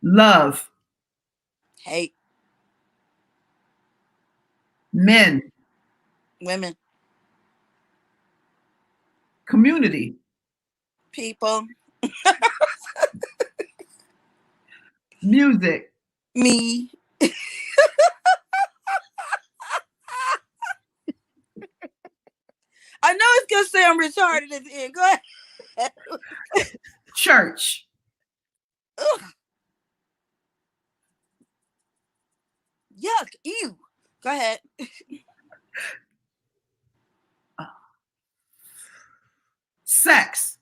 love, hate, men, women, community, people, music, me. I know it's gonna say I'm retarded at the end. Go ahead. church, Ugh. Yuck, ew. Go ahead. sex,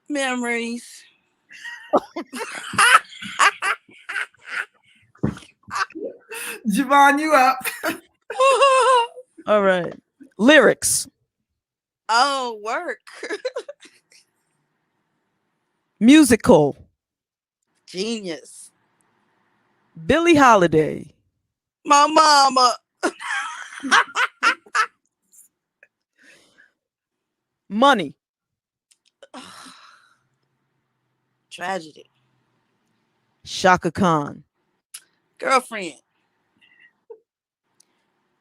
Memories. Javonne, you up? All right. Lyrics. Oh, work. Musical. Genius. Billie Holiday. My mama. Money. Tragedy. Shaka Khan. Girlfriend.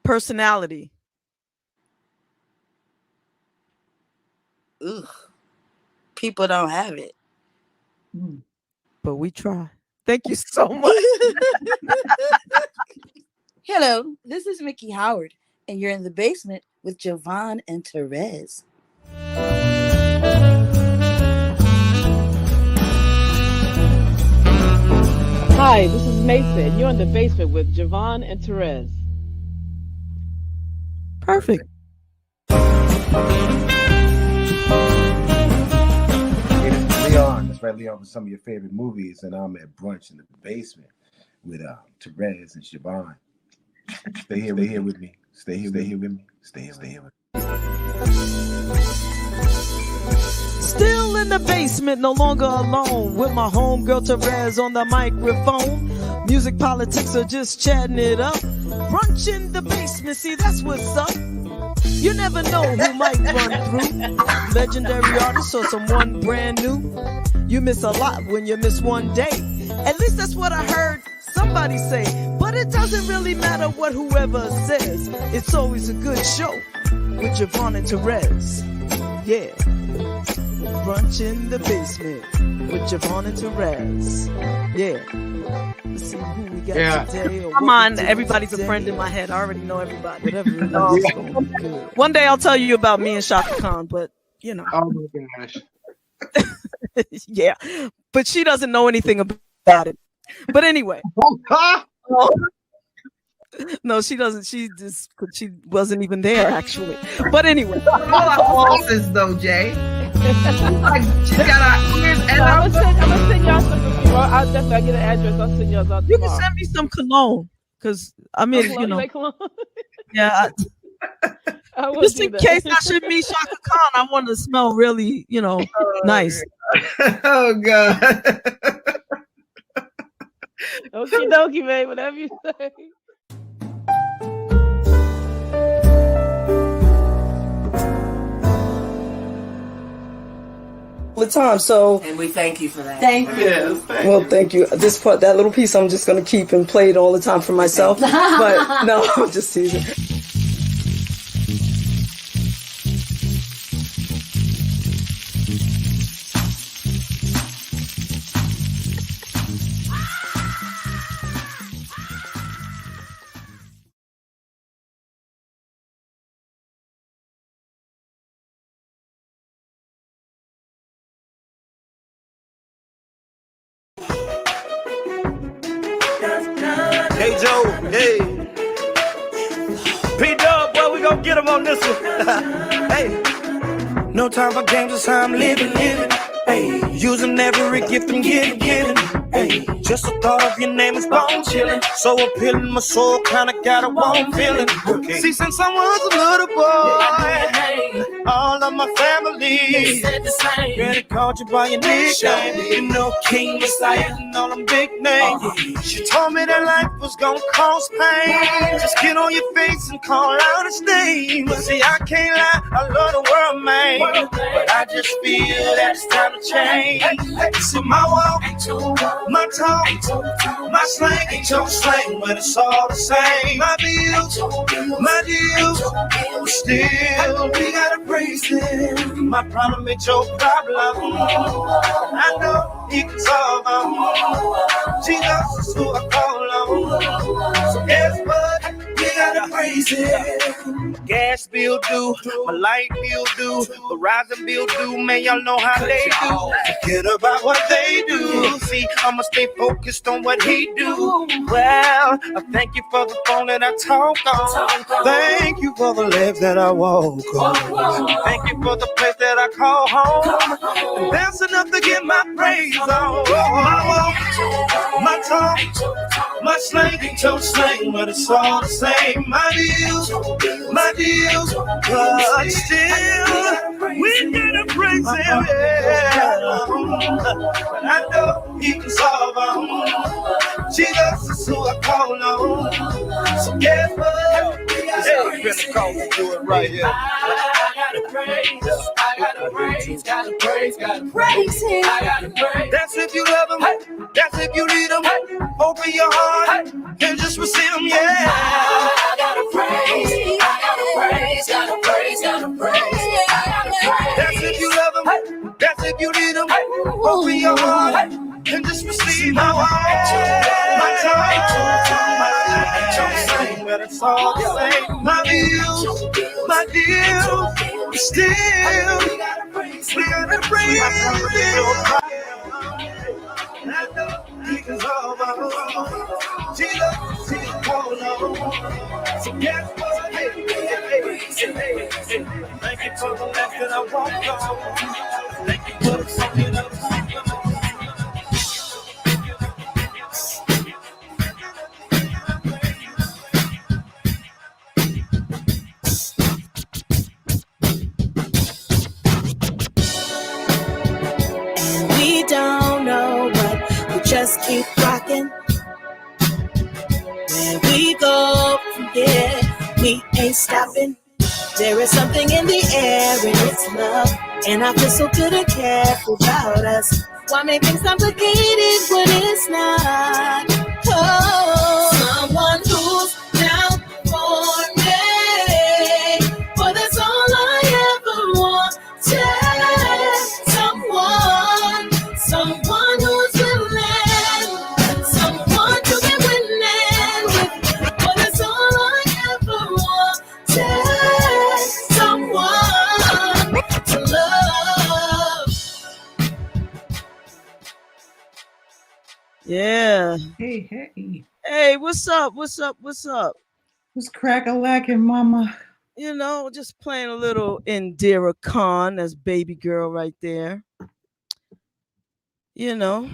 Personality. Ugh. People don't have it. But we try. Thank you so much. Hello, this is Mickey Howard, and you're in the basement with Javonne and Terez. Hi, this is Mason. You're in the basement with Javonne and Terez. Perfect. Leon, that's right, Leon, for some of your favorite movies, and I'm at Brunch in the basement with Terez and Javonne. Stay here with me. Stay here with me. Stay here with me. Still in the basement, no longer alone, with my homegirl Terez on the microphone. Music, politics, or just chatting it up. Brunch in the basement, see that's what's up. You never know who might run through. Legendary artist or someone brand new. You miss a lot when you miss one day. At least that's what I heard somebody say. But it doesn't really matter what whoever says. It's always a good show with Javonne and Terez. Yeah. Brunch in the basement with Javonne and Terez. Yeah. Let's see who we got today. Come on, everybody's a friend in my head. I already know everybody. Whatever it is, it's gonna be good. One day I'll tell you about me and Shaka Khan, but you know. Oh my gosh. Yeah, but she doesn't know anything about it. But anyway. No, she doesn't. She wasn't even there actually. But anyway, all our bosses though, Jay. Like she got our ears and I'm gonna send y'all some. I'll definitely get an address. I'll send y'all out. You can send me some cologne, because I mean, you know, yeah. Just in case I should meet Shaka Khan, I want to smell really, you know, nice. Oh God. Okie dokie, babe. Whatever you say. The time, so and we thank you for that. Thank you. Yes, well, thank you. This part, that little piece, I'm just gonna keep and play it all the time for myself. But no, I'm just teasing. Hey Joe, hey. P-Dub, boy, we gon' get him on this one. Hey. No time for games, it's how I'm living. Hey, using every gift I'm getting. Hey, just the thought of your name is bone chilling. So appealing, my soul kinda got a warm feeling. Okay. See, since I was a little boy, all of my family. Girl, they called you by your nickname. You know, King Messiah and all them big names. She told me that life was gonna cause pain. Just get on your face and call out his name. See, I can't lie, I love the world, man, but I just feel that it's time to change. See, my walk, my talk, my slang ain't your slang, but it's all the same. My bills, my deals, still we gotta praise him. My problem ain't your problem. I know he can solve them. Jesus is who I call on. So guess what? We gotta praise him. Gas bill due, my light bill due, the rising bill due. Man, y'all know how they do. Forget about what they do. See, I'ma stay focused on what he do. Well, I thank you for the phone that I talk on. Thank you for the legs that I walk on. Thank you for the place that I call home. And that's enough to get my praise on. My walk, my talk, my slang ain't your slang, but it's all the same. My deals, but still, we gotta praise him, yeah. But I know he can solve them. Jesus is who I call on. So guess what? We gotta do it right here. I gotta praise, gotta praise him. I gotta praise. That's if you love him, that's if you need him. Open your heart and just receive him, yeah. I gotta praise, gotta praise. That's if you love him, that's if you need him. Open your heart and just receive my heart. My time, but it's all the same. My bills, my deal, still, we gotta praise him. I know he can solve our Jesus, he can call on. So guess what? Hey. Thank you for the left that I walked on. Thank you for the song that I walked on. And we don't know, but we just keep rocking. Where we go from here, we ain't stopping. There is something in the air and it's love. And I feel so good and careful about us. Why make things complicated when it's not? Oh, someone who's down for me. Boy, that's all I ever wanted. Someone who's willing. Someone to be winning with. Boy, that's all I ever wanted. Someone to love. Yeah. Hey. Hey, what's up? What's crack-a-lacking, mama? You know, just playing a little Indira Khan, that's baby girl right there. You know.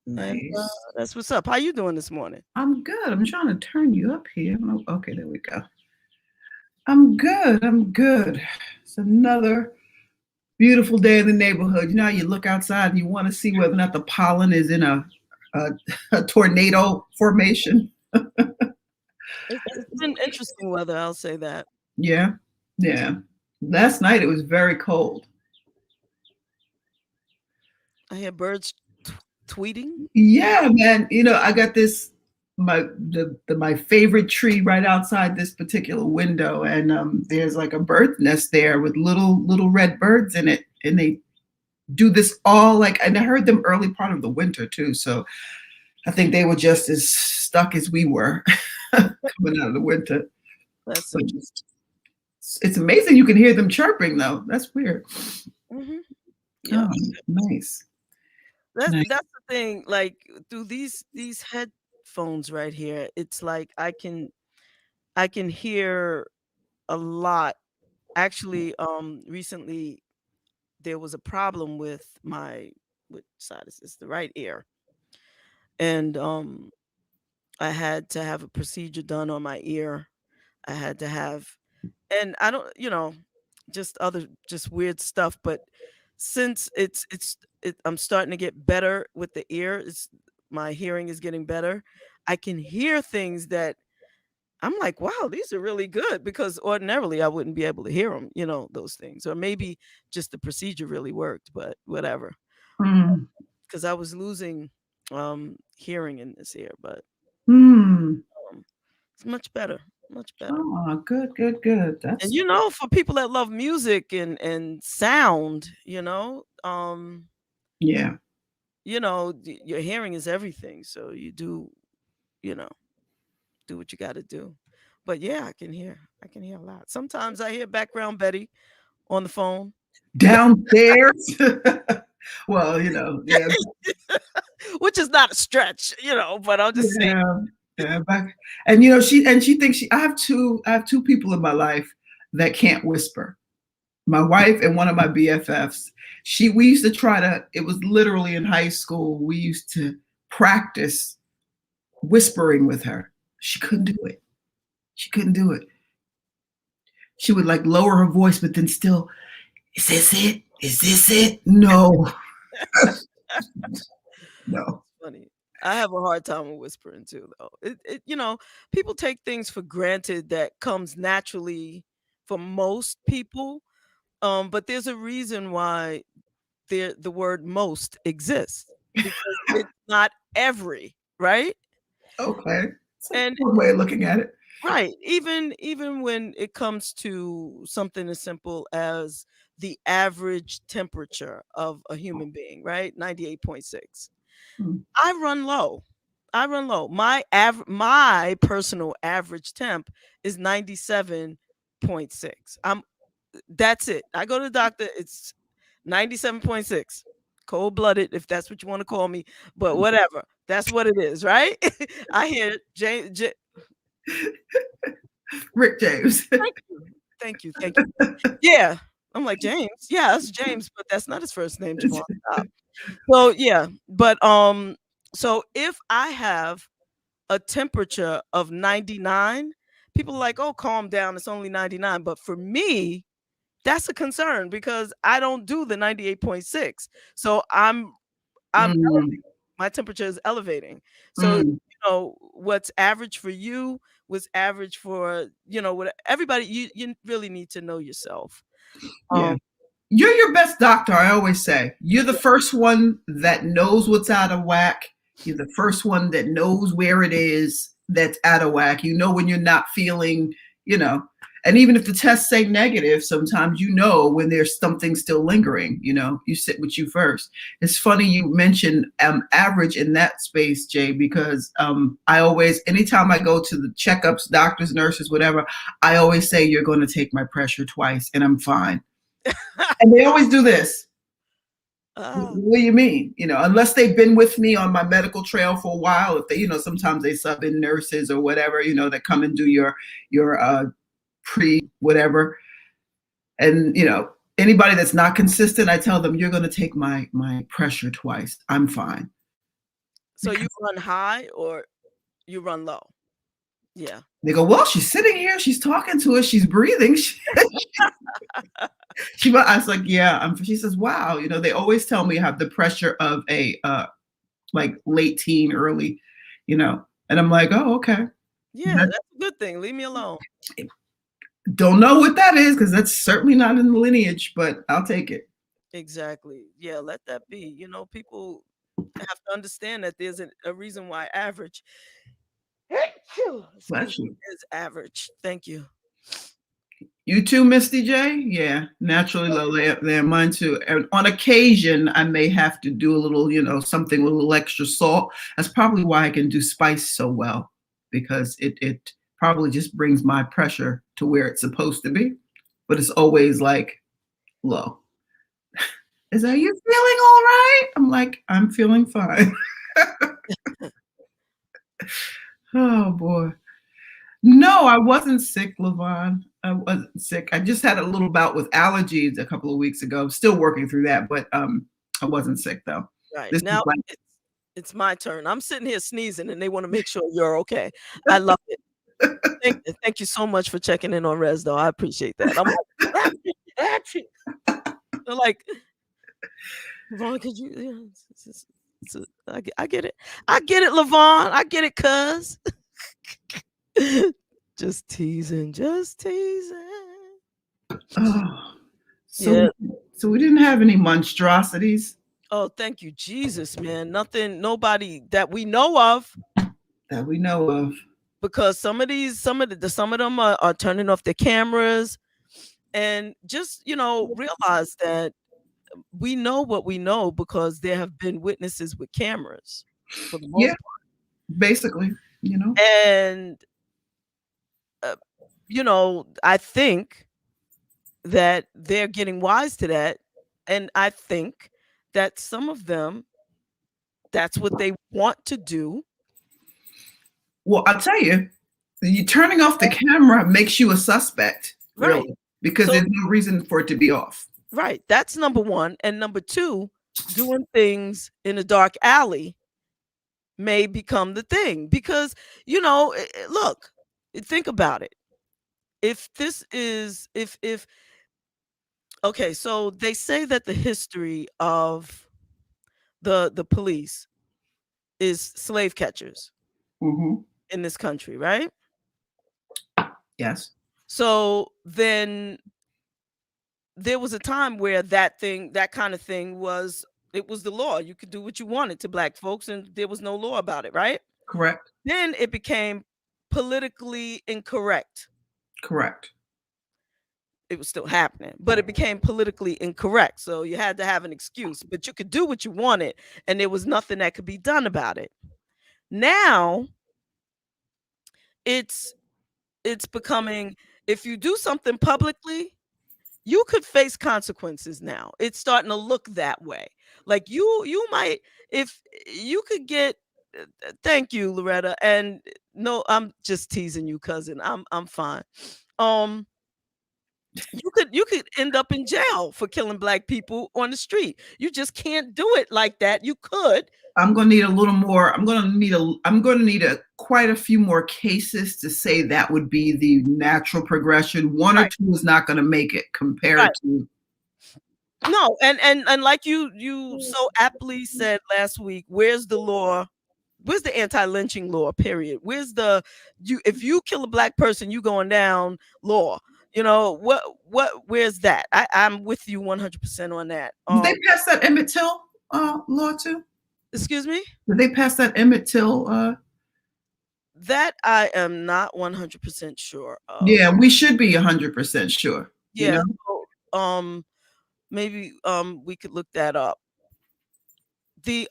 Nice. And, that's what's up. How you doing this morning? I'm good. I'm trying to turn you up here. Okay, there we go. I'm good. It's another beautiful day in the neighborhood. You know how you look outside and you want to see whether or not the pollen is in a tornado formation. It's been interesting weather, I'll say that. Yeah. Last night it was very cold. I hear birds tweeting. Yeah, man. You know, I got this my favorite tree right outside this particular window, and there's like a bird nest there with little red birds in it, and they do this all and I heard them early part of the winter too. So I think they were just as stuck as we were coming out of the winter. That's it's amazing you can hear them chirping though. That's weird. Mm-hmm. Yeah. Oh, nice. That's the thing. Like through these headphones right here, it's like I can hear a lot. Actually, recently there was a problem with which side is this? The right ear, and I had to have a procedure done on my ear. I had to have, and I don't, just weird stuff. But since I'm starting to get better with the ear, my hearing is getting better. I can hear things that I'm like, wow, these are really good, because ordinarily I wouldn't be able to hear them, those things. Or maybe just the procedure really worked, but whatever. Mm. Because I was losing hearing in this ear, but it's much better. Much better. Oh, good. That's And for people that love music and sound, yeah. your hearing is everything. So you do what you got to do. But yeah, I can hear a lot. Sometimes I hear background Betty on the phone Downstairs. Well, yeah. Which is not a stretch, but I'm just saying. Yeah, and she thinks I have two people in my life that can't whisper. My wife and one of my BFFs. We used to it was literally in high school, we used to practice whispering with her. She couldn't do it. She would like lower her voice, but then still, is this it? Is this it? No. No. Funny. I have a hard time with whispering too, though. People take things for granted that comes naturally for most people. But there's a reason why the word most exists, because it's not every, right? Okay. And one way of looking at it. Right. Even when it comes to something as simple as the average temperature of a human being, right? 98.6. I run low. My personal average temp is 97.6. That's it. I go to the doctor, it's 97.6. Cold-blooded, if that's what you want to call me, but whatever. That's what it is, right? I hear Rick James. Thank you. Yeah. I'm like, James. Yeah, that's James, but that's not his first name, Javonne. So yeah, but so if I have a temperature of 99, people are like, oh, calm down, it's only 99. But for me, that's a concern, because I don't do the 98.6. So I'm elevating. My temperature is elevating. So what's average for you was average for what everybody. You really need to know yourself. Yeah. You're your best doctor, I always say. You're the first one that knows what's out of whack. You're the first one that knows where it is that's out of whack. You know when you're not feeling, and even if the tests say negative, sometimes when there's something still lingering, you sit with you first. It's funny you mentioned average in that space, Jay, because I always, anytime I go to the checkups, doctors, nurses, whatever, I always say, you're going to take my pressure twice and I'm fine. And they always do this. What do you mean? Unless they've been with me on my medical trail for a while, if they, sometimes they sub in nurses or whatever, that come and do your pre whatever. And, anybody that's not consistent, I tell them, you're going to take my pressure twice. I'm fine. So you run high or you run low? Yeah. They go, well, she's sitting here. She's talking to us. She's breathing. I was like, yeah. She says, wow. They always tell me I have the pressure of a like late teen, early, and I'm like, oh, okay. Yeah, that's a good thing. Leave me alone. Don't know what that is, because that's certainly not in the lineage, but I'll take it. Exactly. Yeah, let that be. People have to understand that there's a reason why average is average. Thank you. You too, Misty J? Yeah, naturally low. They're mine too. And on occasion, I may have to do a little, something with a little extra salt. That's probably why I can do spice so well, because it probably just brings my pressure to where it's supposed to be. But it's always like low. Is that, you feeling all right? I'm like, I'm feeling fine. Oh, boy. No, I wasn't sick, LaVon. I wasn't sick. I just had a little bout with allergies a couple of weeks ago. I'm still working through that, but I wasn't sick, though. Right. Now it's my turn. I'm sitting here sneezing, and they want to make sure you're okay. I love it. Thank you so much for checking in on Rez, though. I appreciate that. I'm like, watching. They're like, Lavon, could you? I get it. I get it, Lavon. I get it, cuz. Just teasing. Oh, Yeah. so we didn't have any monstrosities Oh, thank you, Jesus, man. Nothing, nobody that we know of. that we know of. Because some of them are turning off their cameras, and just realize that we know what we know because there have been witnesses with cameras for the most part. Basically, And I think that they're getting wise to that, and I think that some of them, that's what they want to do. Well, I'll tell you, turning off the camera makes you a suspect, really, Right. because there's no reason for it to be off. Right. That's number one. And number two, doing things in a dark alley may become the thing. Because, look, think about it. Okay, so they say that the history of the police is slave catchers in this country, right? Yes. So then there was a time where that kind of thing was the law. You could do what you wanted to black folks, and there was no law about it, right? Correct. Then it became politically incorrect. Correct. It was still happening, but it became politically incorrect. So you had to have an excuse, but you could do what you wanted, and there was nothing that could be done about it. Now it's becoming, if you do something publicly, you could face consequences. Now it's starting to look that way. Like you might, if you could get, thank you, Loretta. And no, I'm just teasing you, cousin. I'm fine. You could end up in jail for killing black people on the street. You just can't do it like that. You could. I'm going to need a little more. I'm going to need quite a few more cases to say that would be the natural progression. One or two is not going to make it compared to. No, and like you so aptly said last week, where's the law? Where's the anti-lynching law? Period. Where's if you kill a black person, you going down law? Where's that? I'm with you 100% on that. Did they pass that Emmett Till law too? Excuse me? Did they pass that Emmett Till? That I am not 100% sure of. Yeah, we should be 100% sure. Yeah. So, maybe we could look that up. The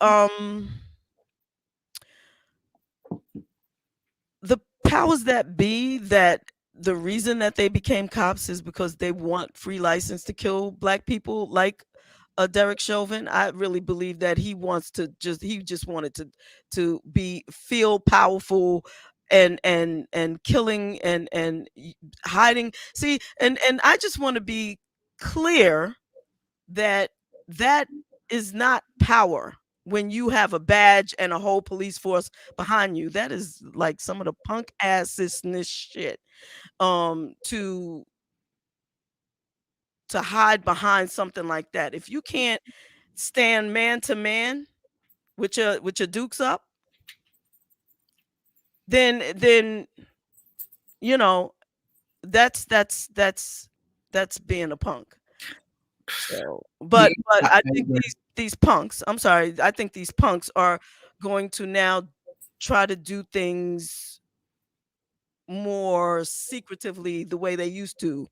powers that be, that the reason that they became cops is because they want free license to kill black people, like Derek Chauvin. I really believe that he just wanted to feel powerful and killing and hiding. See, and I just want to be clear that is not power. When you have a badge and a whole police force behind you, that is like some of the punk assness shit. To hide behind something like that. If you can't stand man to man with your dukes up, then that's being a punk. So, but I think these punks, I'm sorry, I think these punks are going to now try to do things more secretively the way they used to.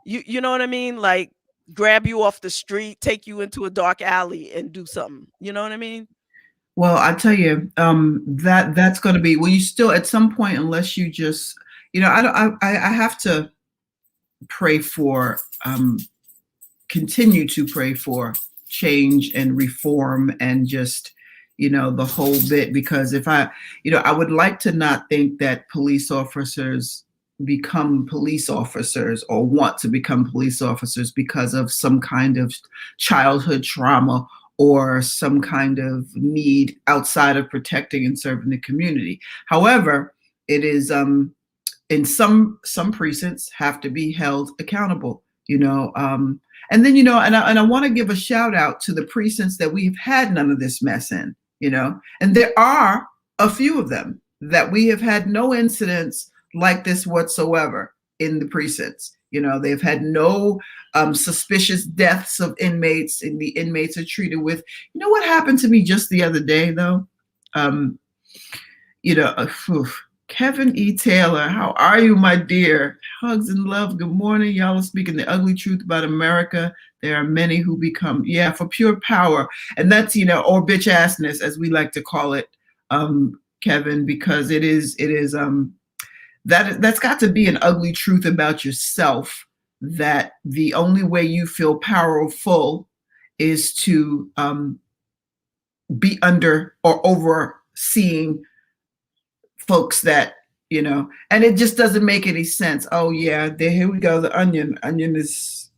You know what I mean? Like grab you off the street, take you into a dark alley and do something. You know what I mean? Well, I tell you, that's going to be, well, you still at some point, unless you just, I have to pray for, continue to pray for change and reform and just, the whole bit, because if I would like to not think that police officers become police officers or want to become police officers because of some kind of childhood trauma or some kind of need outside of protecting and serving the community. However, it is in some precincts have to be held accountable. you know. And then, you know, and I want to give a shout out to the precincts that we've had none of this mess in, you know, and there are a few of them that we have had no incidents like this whatsoever in the precincts. You know, they've had no suspicious deaths of inmates, and the inmates are treated with, you know, what happened to me just the other day, though? You know, Kevin E. Taylor, how are you, my dear? Hugs and love. Good morning. Y'all are speaking the ugly truth about America. There are many who become, yeah, for pure power. And that's, you know, or bitch assness, as we like to call it, Kevin, because that's got to be an ugly truth about yourself, that the only way you feel powerful is to be under or overseeing folks that, you know, and it just doesn't make any sense. Oh yeah, here we go. The onion is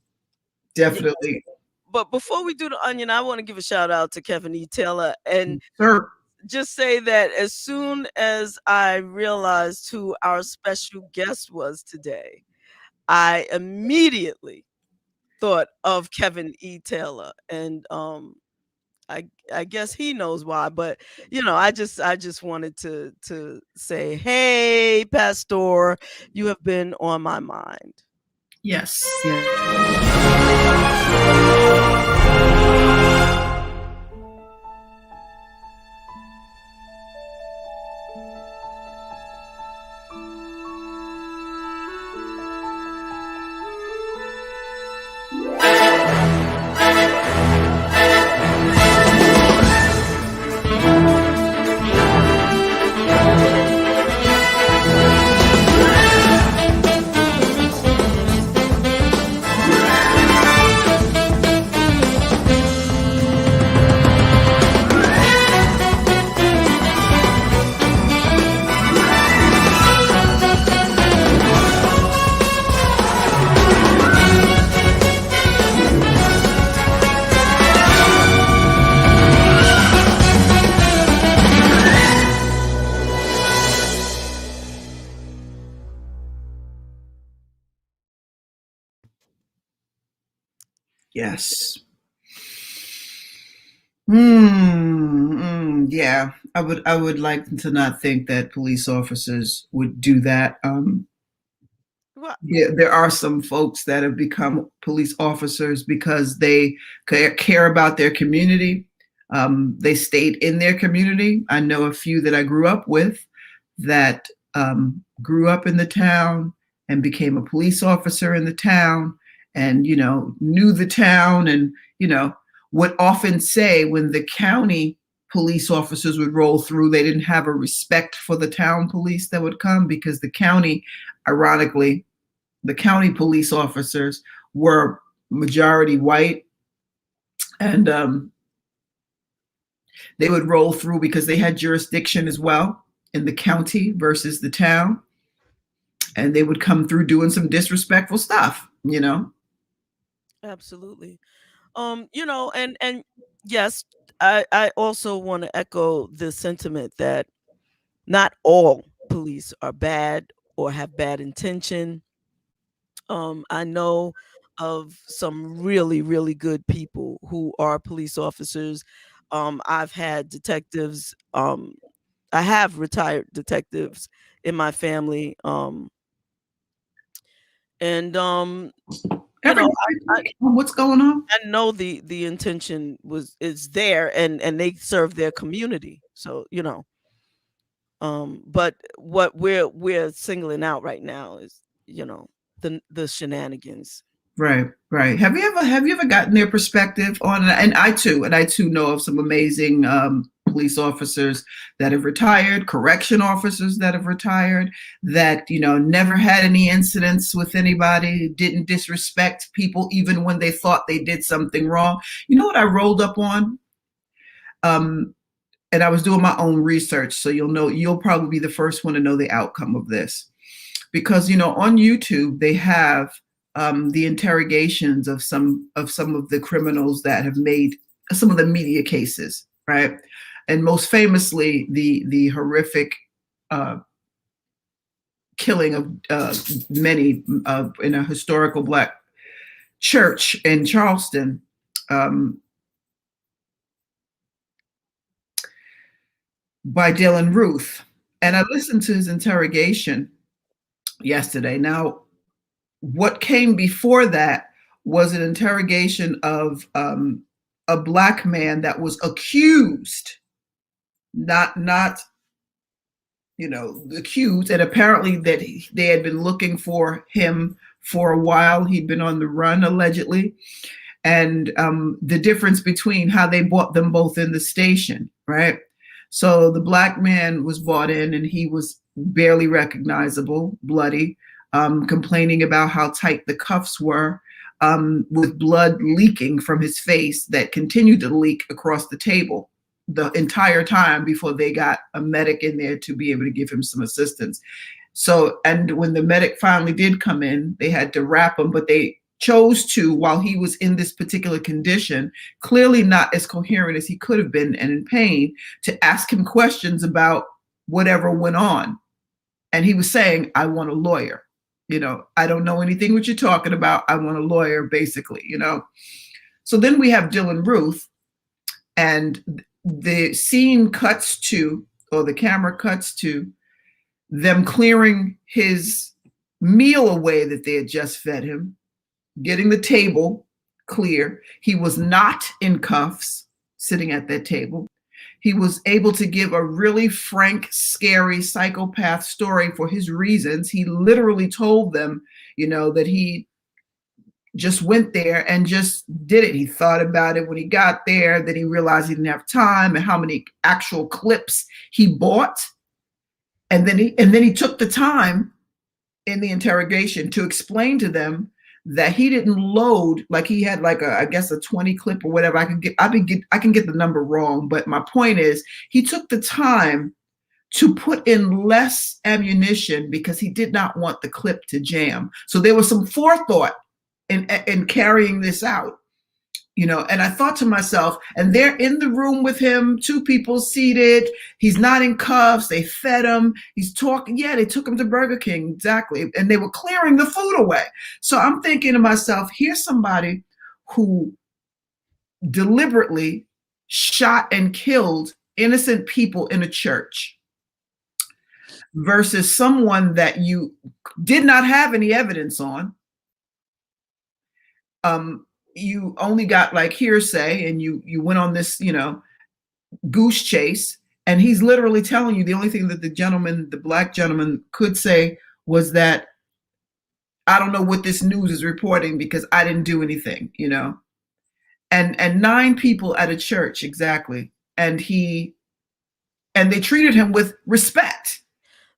definitely. But before we do the onion, I want to give a shout out to Kevin E. Taylor and just say that as soon as I realized who our special guest was today, I immediately thought of Kevin E. Taylor, and I guess he knows why, but you know, I just wanted to say, hey, Pastor, you have been on my mind. Yes. Yes. Yeah, I would like to not think that police officers would do that. There are some folks that have become police officers because they care about their community. They stayed in their community. I know a few that I grew up with that grew up in the town and became a police officer in the town, and, you know, knew the town, and, you know, would often say when the county police officers would roll through, they didn't have a respect for the town police that would come, because the county, ironically, the county police officers were majority white, and they would roll through because they had jurisdiction as well in the county versus the town, and they would come through doing some disrespectful stuff, you know. Absolutely. You know, and yes, I also want to echo the sentiment that not all police are bad or have bad intention. I know of some really, really good people who are police officers. I've had detectives, I have retired detectives in my family. And you know, what's going on? I know the intention is there, and they serve their community. So, you know, but what we're singling out right now is, you know, the shenanigans. Right. Have you ever gotten their perspective on it? And I too know of some amazing police officers that have retired, correction officers that have retired, that, you know, never had any incidents with anybody, didn't disrespect people even when they thought they did something wrong. You know what I rolled up on? And I was doing my own research, so you'll probably be the first one to know the outcome of this, because, you know, on YouTube they have the interrogations of some of the criminals that have made some of the media cases, right? And most famously, the horrific killing of many in a historical Black church in Charleston. By Dylan Ruth. And I listened to his interrogation yesterday. Now, what came before that was an interrogation of a Black man that was accused, not accused, and apparently that they had been looking for him for a while. He'd been on the run, allegedly. And the difference between how they brought them both in the station, right? So the Black man was brought in and he was barely recognizable, bloody, complaining about how tight the cuffs were, with blood leaking from his face that continued to leak across the table the entire time before they got a medic in there to be able to give him some assistance. So, and when the medic finally did come in, they had to wrap him, but they chose to, while he was in this particular condition, clearly not as coherent as he could have been and in pain, to ask him questions about whatever went on. And he was saying, I want a lawyer. I don't know anything what you're talking about. I want a lawyer, basically, So then we have Dylan Ruth, and the scene cuts to, or the camera cuts to, them clearing his meal away that they had just fed him, getting the table clear. He was not in cuffs sitting at that table. He was able to give a really frank, scary psychopath story for his reasons. He literally told them, that he just went there and just did it. He thought about it when he got there, then he realized he didn't have time and how many actual clips he bought. And then he took the time in the interrogation to explain to them that he didn't load, like he had like I guess a 20 clip or whatever. I can get the number wrong, but my point is he took the time to put in less ammunition because he did not want the clip to jam. So there was some forethought in carrying this out, and I thought to myself, and they're in the room with him, two people seated, he's not in cuffs, they fed him, he's talking, they took him to Burger King, exactly, and they were clearing the food away. So I'm thinking to myself, here's somebody who deliberately shot and killed innocent people in a church versus someone that you did not have any evidence on. You only got like hearsay, and you went on this, goose chase, and he's literally telling you the only thing that the Black gentleman could say was that, I don't know what this news is reporting because I didn't do anything, and 9 people at a church, exactly. And they treated him with respect.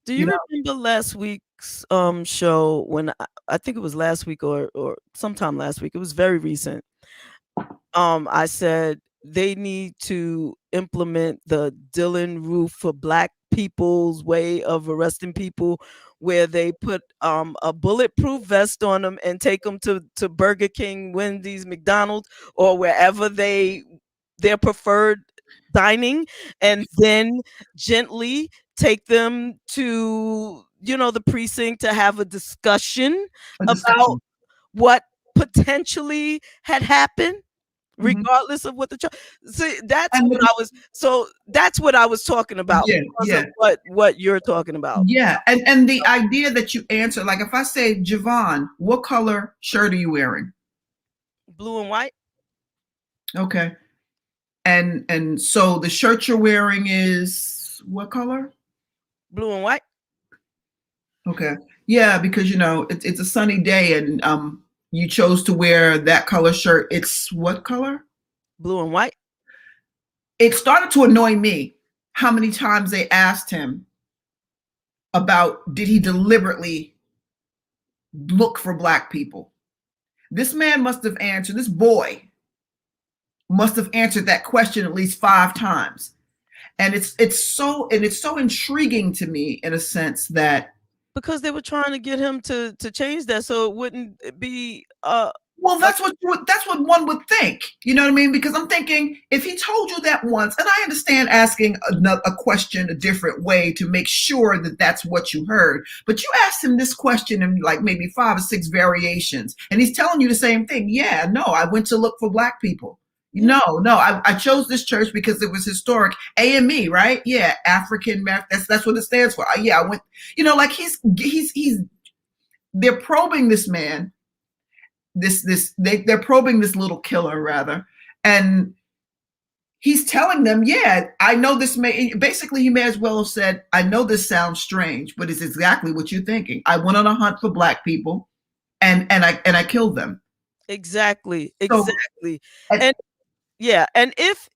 Do you remember last week's show when I think it was last week or sometime last week? It was very recent. I said they need to implement the Dylan Ruth for Black people's way of arresting people, where they put a bulletproof vest on them and take them to Burger King, Wendy's, McDonald's, or wherever their preferred dining, and then gently take them to the precinct to have a discussion about what potentially had happened, regardless of what the see, that's what I was talking about. Of what you're talking about. And the idea that you answer, like if I say, Javonne, what color shirt are you wearing? Blue and white. Okay. And so the shirt you're wearing is what color? Blue and white. Okay. Yeah, because it's a sunny day, and you chose to wear that color shirt. It's what color? Blue and white. It started to annoy me how many times they asked him about, did he deliberately look for Black people? This man must have answered, this boy must have answered that question at least 5 times. And it's so intriguing to me, in a sense, that because they were trying to get him to change that so it wouldn't be Well, that's what one would think. You know what I mean? Because I'm thinking, if he told you that once, and I understand asking a question a different way to make sure that that's what you heard, but you asked him this question in like maybe 5 or 6 variations, and he's telling you the same thing. Yeah, no, I went to look for black people. No, I chose this church because it was historic. AME, right? Yeah, African. That's what it stands for. Yeah, I went. You know, like he's. They're probing this man. They're probing this little killer rather, and he's telling them, yeah, I know this basically he may as well have said, I know this sounds strange, but it's exactly what you're thinking. I went on a hunt for black people and I killed them. Exactly. So, and yeah, and if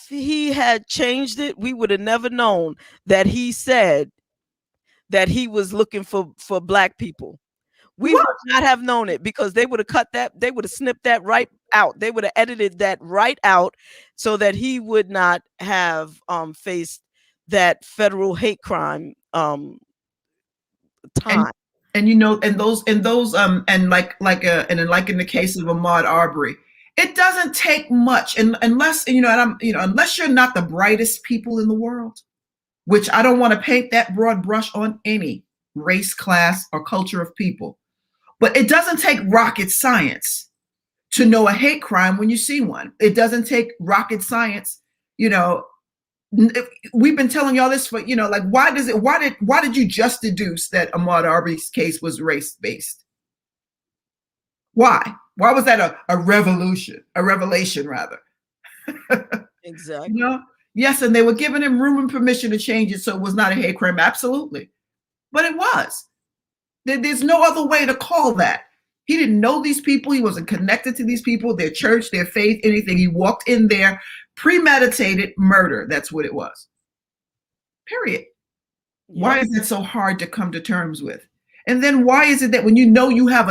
he had changed it, we would have never known that he said that he was looking for black people. We would not have known it, because they would have cut that, they would have snipped that right out. They would have edited that right out so that he would not have faced that federal hate crime time. And you know, and those and like in the case of Ahmaud Arbery, it doesn't take much, and unless unless you're not the brightest people in the world, which I don't want to paint that broad brush on any race, class, or culture of people. But it doesn't take rocket science to know a hate crime when you see one. It doesn't take rocket science. You know, we've been telling y'all this for, like, why did you just deduce that Ahmaud Arbery's case was race-based? Why? Why was that a revelation rather? Exactly. You know? Yes, and they were giving him room and permission to change it so it was not a hate crime. Absolutely. But it was. There's no other way to call that. He didn't know these people. He wasn't connected to these people, their church, their faith, anything. He walked in there, premeditated murder. That's what it was. Period. Yes. Why is it so hard to come to terms with? And then why is it that when you know you have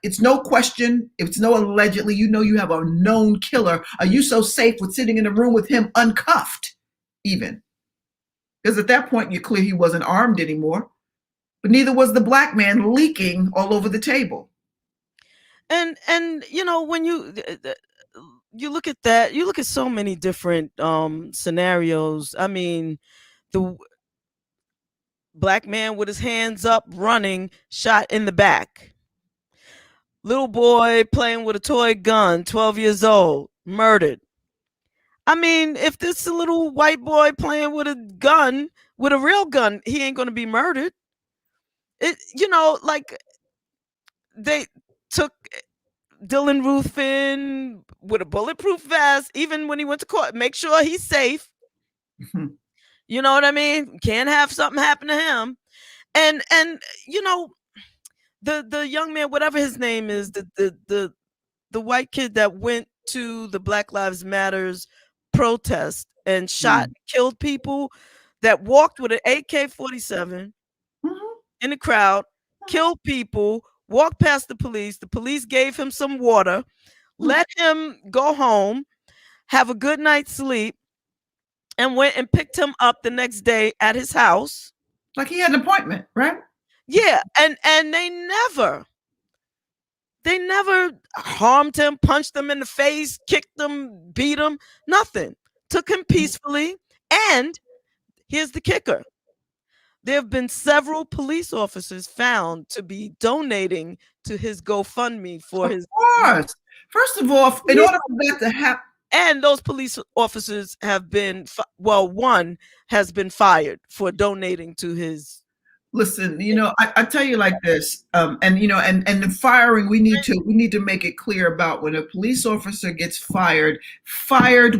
it's no question, it's no allegedly, you have a known killer, are you so safe with sitting in a room with him uncuffed even? Because at that point, you're clear he wasn't armed anymore. But neither was the black man leaking all over the table. And when you look at that, you look at so many different scenarios. I mean, the black man with his hands up running, shot in the back. Little boy playing with a toy gun, 12 years old, murdered. I mean, if this little white boy playing with a gun, with a real gun, he ain't going to be murdered. Like they took Dylan Rufin with a bulletproof vest, even when he went to court, make sure he's safe. You know what I mean? Can't have something happen to him. And the young man, whatever his name is, the white kid that went to the Black Lives Matters protest and shot, killed people, that walked with an AK-47 in the crowd, killed people, walked past the police gave him some water, let him go home, have a good night's sleep, and went and picked him up the next day at his house. Like he had an appointment, right? Yeah, and they never harmed him, punched him in the face, kicked him, beat him, nothing. Took him peacefully. And here's the kicker. There have been several police officers found to be donating to his GoFundMe for his. Of course. First of all, in order for that to happen. And those police officers have been, one has been fired for donating to his. Listen, I tell you like this, and the firing, we need to make it clear about when a police officer gets fired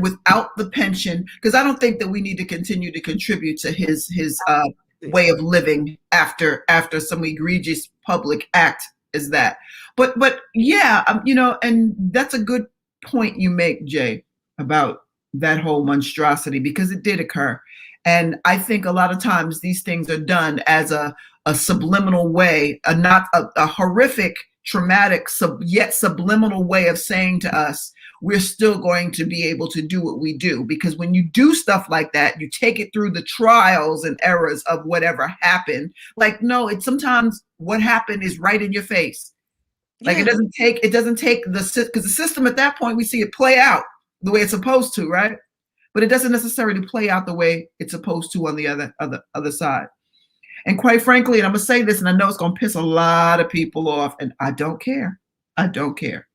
without the pension, because I don't think that we need to continue to contribute to his way of living after some egregious public act as that. But yeah, and that's a good point you make, Jay, about that whole monstrosity, because it did occur. And I think a lot of times these things are done as a subliminal way, not a horrific, traumatic, yet subliminal way of saying to us, we're still going to be able to do what we do. Because when you do stuff like that, you take it through the trials and errors of whatever happened. Like, no, it's sometimes what happened is right in your face. Like it doesn't take because the system at that point we see it play out the way it's supposed to, right? But it doesn't necessarily play out the way it's supposed to on the other side. And quite frankly, and I'm gonna say this, and I know it's gonna piss a lot of people off, and I don't care. I don't care.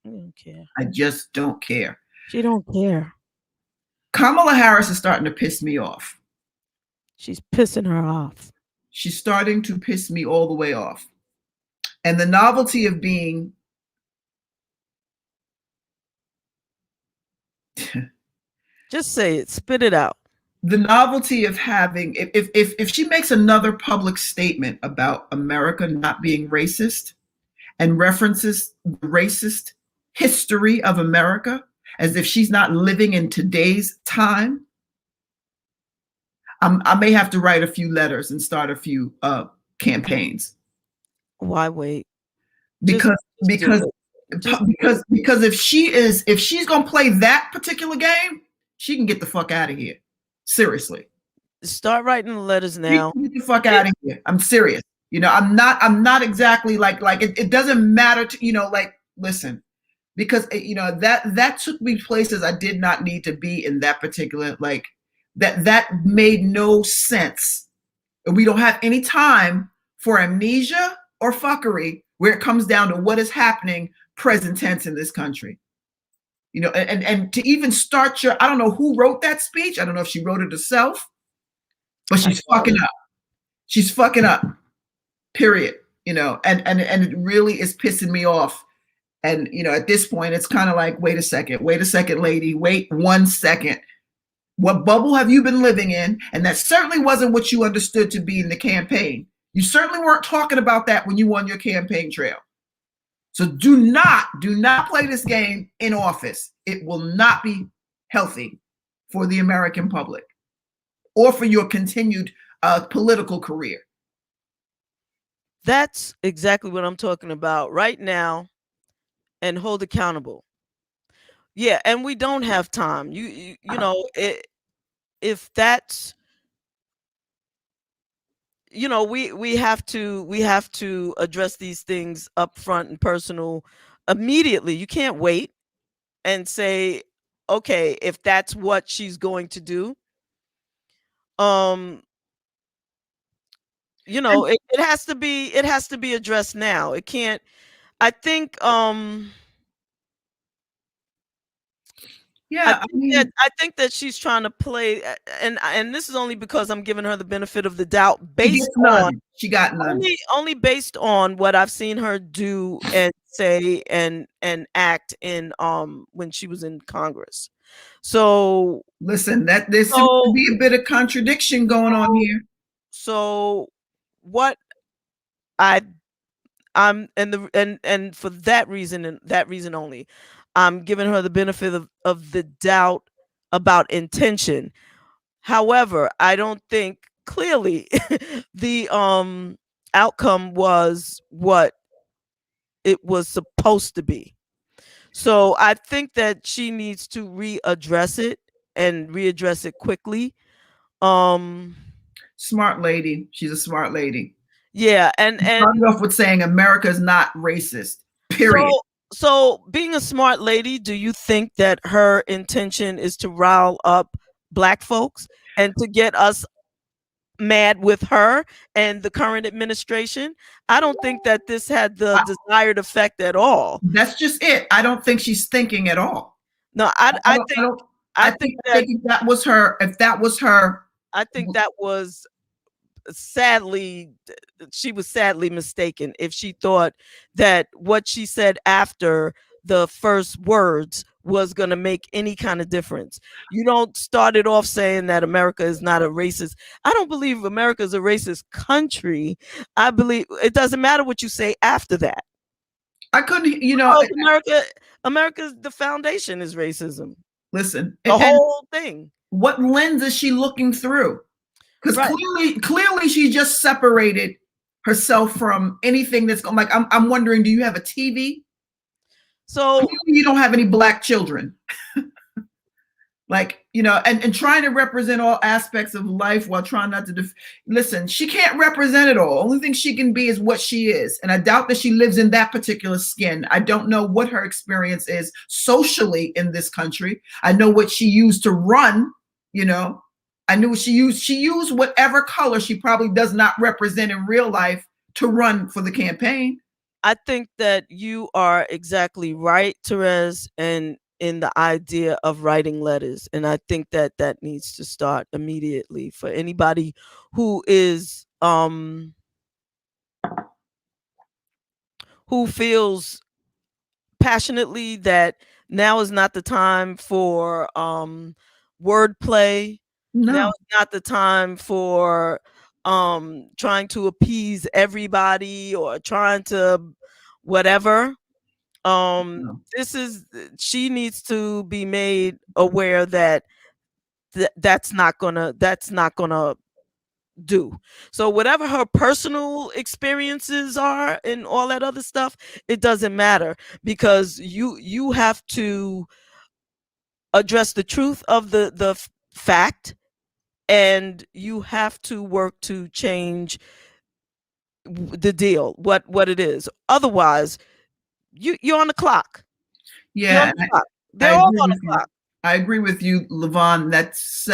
I don't care. I just don't care. She don't care. Kamala Harris is starting to piss me off. She's pissing her off. She's starting to piss me all the way off. And the novelty of being just say it, spit it out. The novelty of having, if she makes another public statement about America not being racist and references the racist history of America as if she's not living in today's time, I may have to write a few letters and start a few campaigns. Why wait? Because if she's gonna play that particular game, she can get the fuck out of here. Seriously. Start writing the letters now. Get the fuck out of here. I'm serious. You know, I'm not exactly like it doesn't matter to, like, listen, because that took me places I did not need to be in that particular, like that made no sense. And we don't have any time for amnesia or fuckery where it comes down to what is happening present tense in this country. And to even start I don't know who wrote that speech. I don't know if she wrote it herself, but she's fucking up. She's fucking up, period. And it really is pissing me off. And, at this point, it's kind of like, wait a second, lady, wait 1 second. What bubble have you been living in? And that certainly wasn't what you understood to be in the campaign. You certainly weren't talking about that when you won your campaign trail. So do not play this game in office. It will not be healthy for the American public or for your continued political career. That's exactly what I'm talking about right now, and hold accountable. Yeah, and we don't have time. If that's, we have to address these things up front and personal immediately. You can't wait and say, okay, if that's what she's going to do, it has to be addressed now. It can't. I think yeah, I think that she's trying to play, and this is only because I'm giving her the benefit of the doubt based on she got none. Only based on what I've seen her do and say and act in when she was in Congress. So listen, that there seems to be a bit of contradiction going on here. So what and for that reason and that reason only, I'm giving her the benefit of the doubt about intention. However, I don't think clearly the outcome was what it was supposed to be. So I think that she needs to readdress it and readdress it quickly. Smart lady. She's a smart lady. Yeah, and started off with saying America is not racist. Period. So being a smart lady, do you think that her intention is to rile up Black folks and to get us mad with her and the current administration? I don't think that this had the desired effect at all. That's just it. I don't think she's thinking at all. No, I think that was her. If that was her, I think that was she was sadly mistaken if she thought that what she said after the first words was going to make any kind of difference. You don't start it off saying that America is not a racist. I don't believe America is a racist country. I believe it doesn't matter what you say after that. I couldn't, America's the foundation is racism. Listen, the whole thing. What lens is she looking through? Because clearly she just separated herself from anything that's going. Like I'm wondering, do you have a TV? So clearly you don't have any Black children. Like, and trying to represent all aspects of life while trying not to listen, she can't represent it all. Only thing she can be is what she is. And I doubt that she lives in that particular skin. I don't know what her experience is socially in this country. I know what she used to run, I knew what she used. She used whatever color she probably does not represent in real life to run for the campaign. I think that you are exactly right, Terez, and in the idea of writing letters. And I think that that needs to start immediately for anybody who is who feels passionately that now is not the time for wordplay. No. Now is not the time for trying to appease everybody or trying to whatever. She needs to be made aware that that's not gonna do. So whatever her personal experiences are and all that other stuff, it doesn't matter, because you have to address the truth of the fact, and you have to work to change the deal, what it is. Otherwise, you're on the clock. Yeah, they're all on the clock. I agree with you, Lavon. That's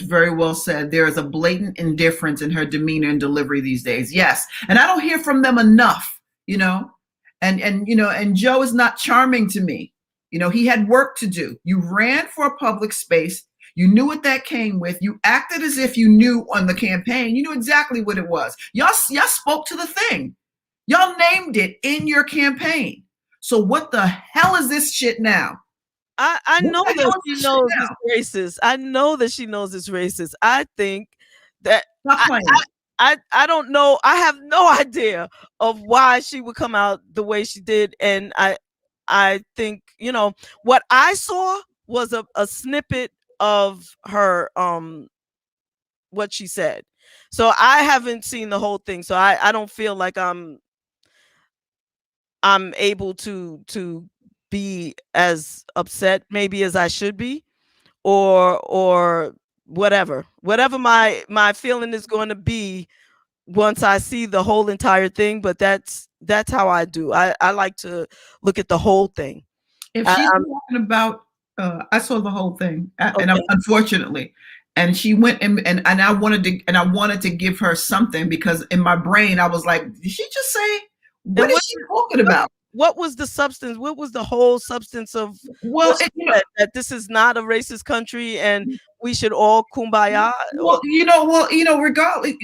very well said. There is a blatant indifference in her demeanor and delivery these days. Yes, and I don't hear from them enough. And Joe is not charming to me. He had work to do. You ran for a public space. You knew what that came with. You acted as if you knew on the campaign. You knew exactly what it was. Y'all spoke to the thing. Y'all named it in your campaign. So what the hell is this shit now? I know that she knows it's racist. I know that she knows it's racist. I think that I don't know. I have no idea of why she would come out the way she did. And I think, what I saw was a snippet of her what she said. So I haven't seen the whole thing. So I don't feel like I'm able to be as upset maybe as I should be, or whatever my feeling is going to be once I see the whole entire thing. But that's how I do. I like to look at the whole thing. If she's talking about, I saw the whole thing, and unfortunately, and she went and I wanted to give her something, because in my brain I was like, did she just say, what is she talking about? What was the substance? What was the whole substance of that this is not a racist country and we should all kumbaya? Regardless,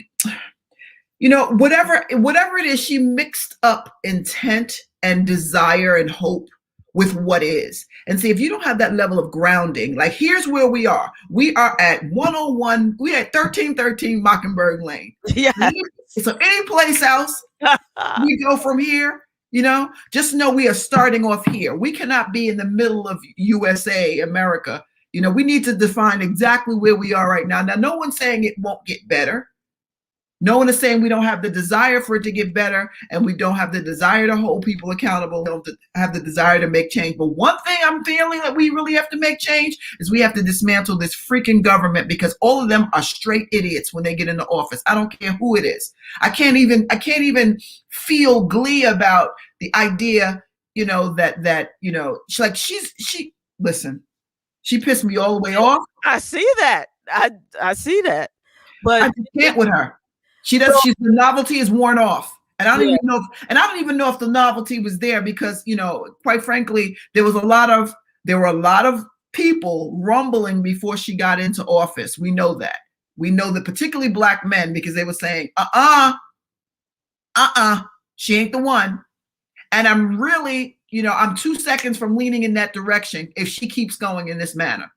whatever it is, she mixed up intent and desire and hope with what is. And see, if you don't have that level of grounding, like, here's where we are. We are at 101, we at 1313 Mockingbird Lane. Yeah. So any place else we go from here, just know we are starting off here. We cannot be in the middle of USA, America. We need to define exactly where we are right now. Now, no one's saying it won't get better. No one is saying we don't have the desire for it to get better, and we don't have the desire to hold people accountable. We don't have the desire to make change. But one thing I'm feeling that we really have to make change is we have to dismantle this freaking government, because all of them are straight idiots when they get into office. I don't care who it is. I can't even feel glee about the idea, listen, she pissed me all the way off. I see that. I see that. But I just can't with her. She does. The novelty is worn off, and I don't even know. And I don't even know if the novelty was there, because quite frankly, there were a lot of people rumbling before she got into office. We know that. We know that, particularly Black men, because they were saying, she ain't the one. And I'm really, I'm 2 seconds from leaning in that direction if she keeps going in this manner.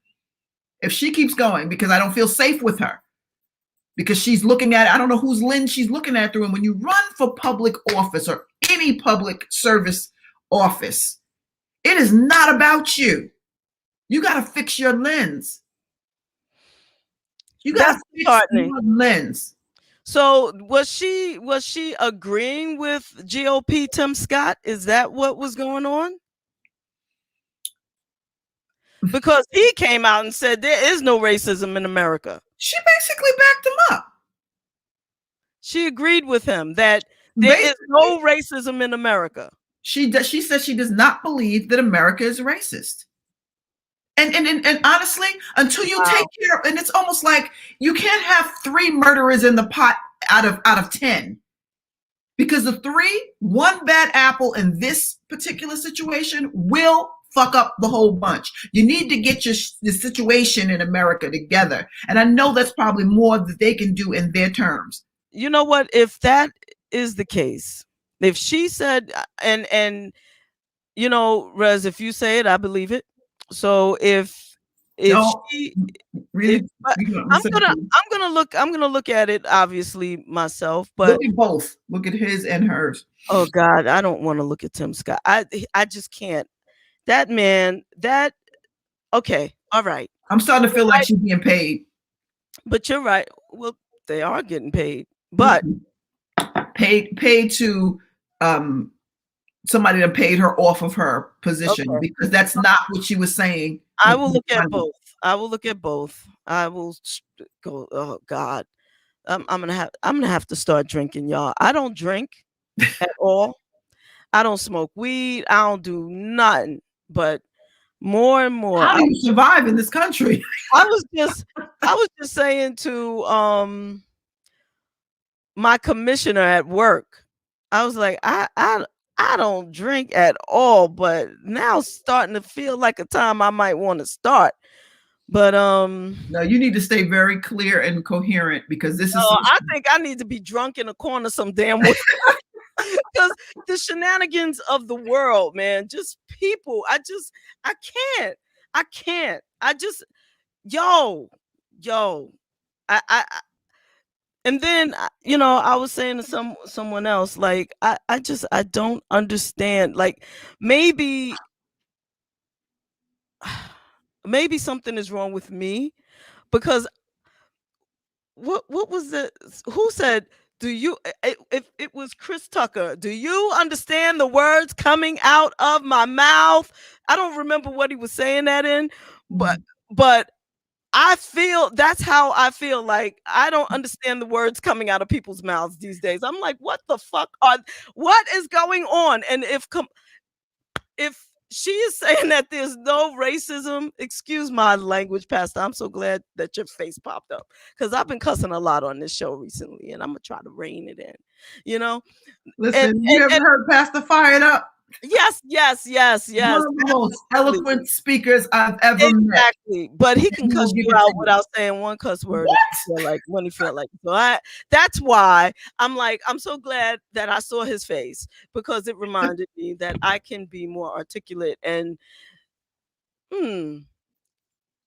If she keeps going, because I don't feel safe with her. Because she's looking at, I don't know whose lens she's looking at through. And when you run for public office or any public service office, it is not about you. You got to fix your lens. You got to fix your lens. So was she agreeing with GOP Tim Scott? Is that what was going on? because he came out and said there is no racism in America. She basically backed him up. She agreed with him that there is no racism in America. She says she does not believe that America is racist. And honestly, until you take care of, and it's almost like you can't have 3 murderers in the pot out of 10. Because the 1 bad apple in this particular situation will fuck up the whole bunch. You need to get the situation in America together. And I know that's probably more that they can do in their terms. You know what? If that is the case, if she said, and you know, Rez, if you say it, I believe it. So if No, she really, I'm gonna look at it obviously myself, but look at both. Look at his and hers. Oh God, I don't want to look at Tim Scott. I just can't. That man, okay, all right. I'm starting to feel like she's being paid. But you're right. Well, they are getting paid, but paid to somebody that paid her off of her position, because that's not what she was saying. I will look at both. I will look at both. I will go, oh God. I'm gonna have to start drinking, y'all. I don't drink at all. I don't smoke weed. I don't do nothing. But more and more, how do you survive in this country? I was just saying to my commissioner at work, I was like, I don't drink at all, but now starting to feel like a time I might want to start. But no, you need to stay very clear and coherent, because this is I think I need to be drunk in a corner some damn way. Because the shenanigans of the world, man, just people, I can't. I just, yo, I and then, you know, I was saying to someone else, like, I don't understand. Like, maybe something is wrong with me, because what was who said, do you, if it was Chris Tucker, do you understand the words coming out of my mouth? I don't remember what he was saying that in, but I feel that's how I feel. Like, I don't understand the words coming out of people's mouths these days. I'm like, what the fuck what is going on? And if she is saying that there's no racism, excuse my language, Pastor, I'm so glad that your face popped up, because I've been cussing a lot on this show recently, and I'm gonna try to rein it in, you know. Listen, you ever heard Pastor fired up? Yes. One of the most eloquent speakers I've ever met. Exactly, but he can cuss you out without saying one cuss word when he feel like. So that's why I'm like, I'm so glad that I saw his face, because it reminded me that I can be more articulate and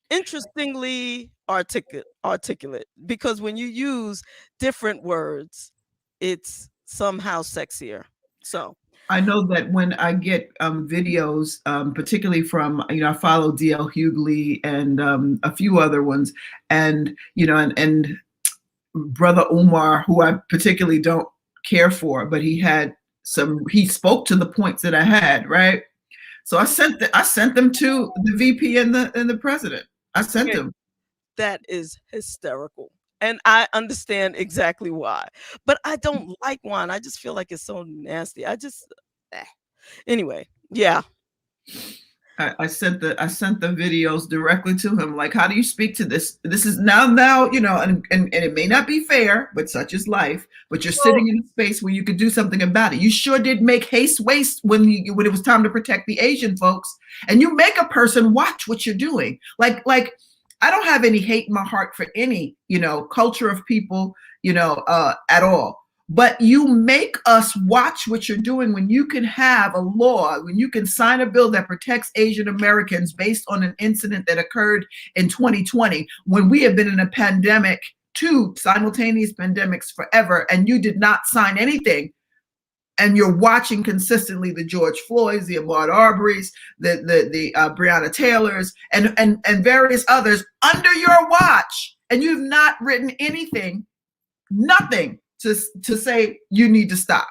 interestingly articulate, because when you use different words, it's somehow sexier. So I know that when I get videos, particularly from, you know, I follow DL Hughley and a few other ones, and, you know, and Brother Umar, who I particularly don't care for, but he spoke to the points that I had, right? So I sent them to the VP and the president. I sent them. That is hysterical. And I understand exactly why, but I don't like wine. I just feel like it's so nasty. Anyway, yeah. I sent the videos directly to him. Like, how do you speak to this? This is now, you know, and it may not be fair, but such is life. But you're sitting in a space where you could do something about it. You sure did make haste waste when it was time to protect the Asian folks. And you make a person watch what you're doing. Like I don't have any hate in my heart for any, you know, culture of people, you know, at all. But you make us watch what you're doing when you can have a law, when you can sign a bill that protects Asian Americans based on an incident that occurred in 2020, when we have been in a pandemic, 2 simultaneous pandemics forever, and you did not sign anything. And you're watching consistently the George Floyds, the Ahmaud Arbery's, the Breonna Taylors, and various others under your watch, and you've not written anything, nothing to say you need to stop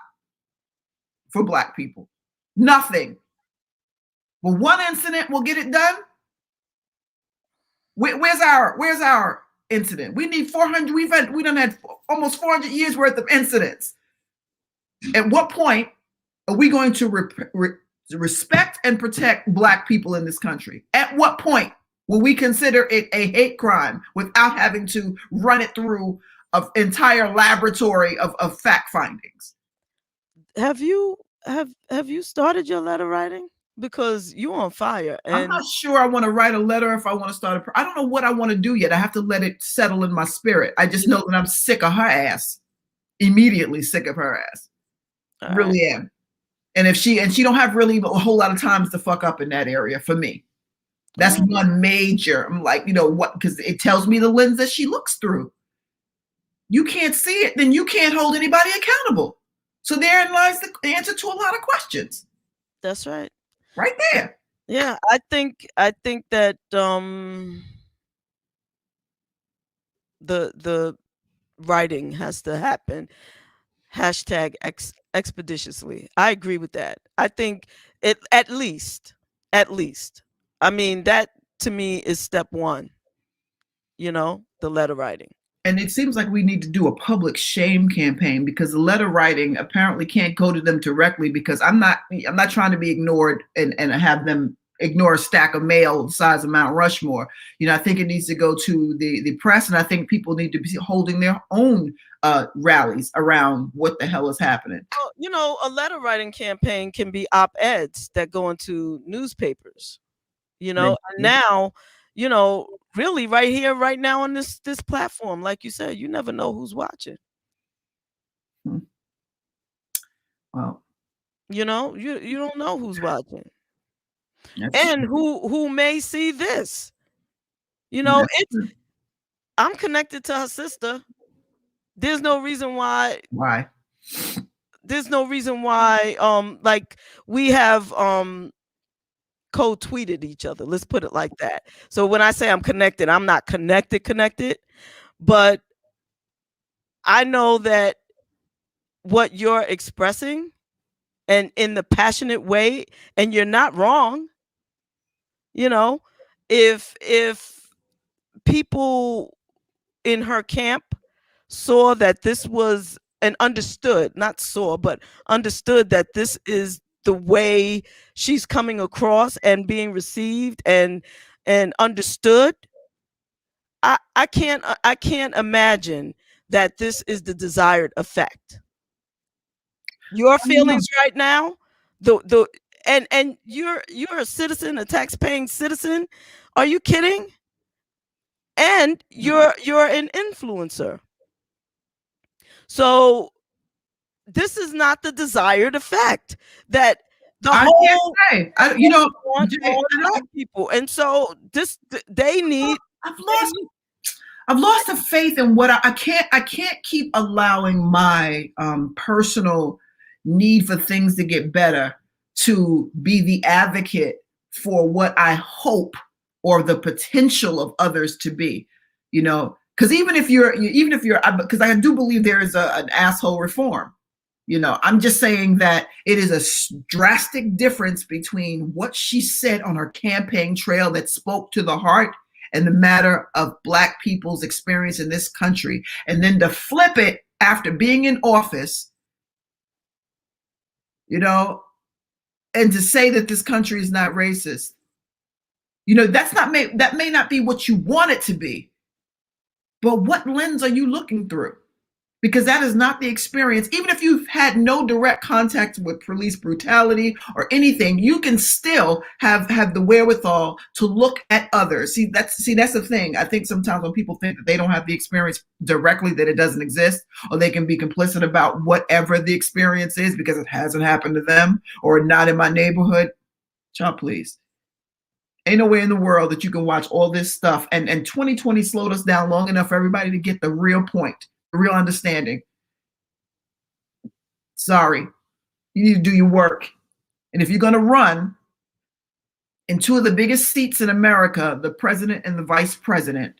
for Black people. Nothing. But one incident will get it done. Where's our incident? We need 400. We done had almost 400 years worth of incidents. At what point are we going to respect and protect Black people in this country? At what point will we consider it a hate crime without having to run it through an entire laboratory of fact findings? Have you started your letter writing? Because you're on fire. And I'm not sure I want to write a letter. If I want to start I don't know what I want to do yet. I have to let it settle in my spirit. I just know that I'm sick of her ass. Immediately sick of her ass. Really am. And she don't have really a whole lot of times to fuck up in that area for me. That's one major. I'm like, you know what? Because it tells me the lens that she looks through. You can't see it, then you can't hold anybody accountable. So therein lies the answer to a lot of questions. That's right. Right there. Yeah, I think that the writing has to happen. Hashtag expeditiously. I agree with that. I think it at least. I mean, that to me is step one. You know, the letter writing. And it seems like we need to do a public shame campaign, because the letter writing apparently can't go to them directly, because I'm not trying to be ignored and have them ignore a stack of mail the size of Mount Rushmore. You know, I think it needs to go to the press, and I think people need to be holding their own rallies around what the hell is happening. Well, you know, a letter writing campaign can be op-eds that go into newspapers. You know, and now, you know, really right here, right now on this platform, like you said, you never know who's watching. Well, you know, you don't know who's watching. And who may see this. You know, I'm connected to her sister. There's no reason why. There's no reason why like we have co-tweeted each other. Let's put it like that. So when I say I'm connected, I'm not connected, but I know that what you're expressing, and in the passionate way, and you're not wrong. You know, if people in her camp saw that this was, and understood, not saw, but understood that this is the way she's coming across and being received and understood, I can't imagine that this is the desired effect. Your feelings right now, and you're a citizen, a tax-paying citizen. Are you kidding? And you're an influencer. So this is not the desired effect that the whole Black people. And so they need. I've lost the faith in what I can't keep allowing my personal need for things to get better to be the advocate for what I hope or the potential of others to be, you know, because even if you're, because I do believe there is an asshole reform, you know, I'm just saying that it is a drastic difference between what she said on her campaign trail that spoke to the heart and the matter of Black people's experience in this country, and then to flip it after being in office, you know, and to say that this country is not racist. You know, that may not be what you want it to be, but what lens are you looking through? Because that is not the experience. Even if you've had no direct contact with police brutality or anything, you can still have the wherewithal to look at others. See, that's the thing. I think sometimes when people think that they don't have the experience directly, that it doesn't exist, or they can be complicit about whatever the experience is because it hasn't happened to them or not in my neighborhood. Child, please. Ain't no way in the world that you can watch all this stuff. And 2020 slowed us down long enough for everybody to get the real point. Real understanding. Sorry, you need to do your work. And if you're going to run in two of the biggest seats in America, the president and the vice president,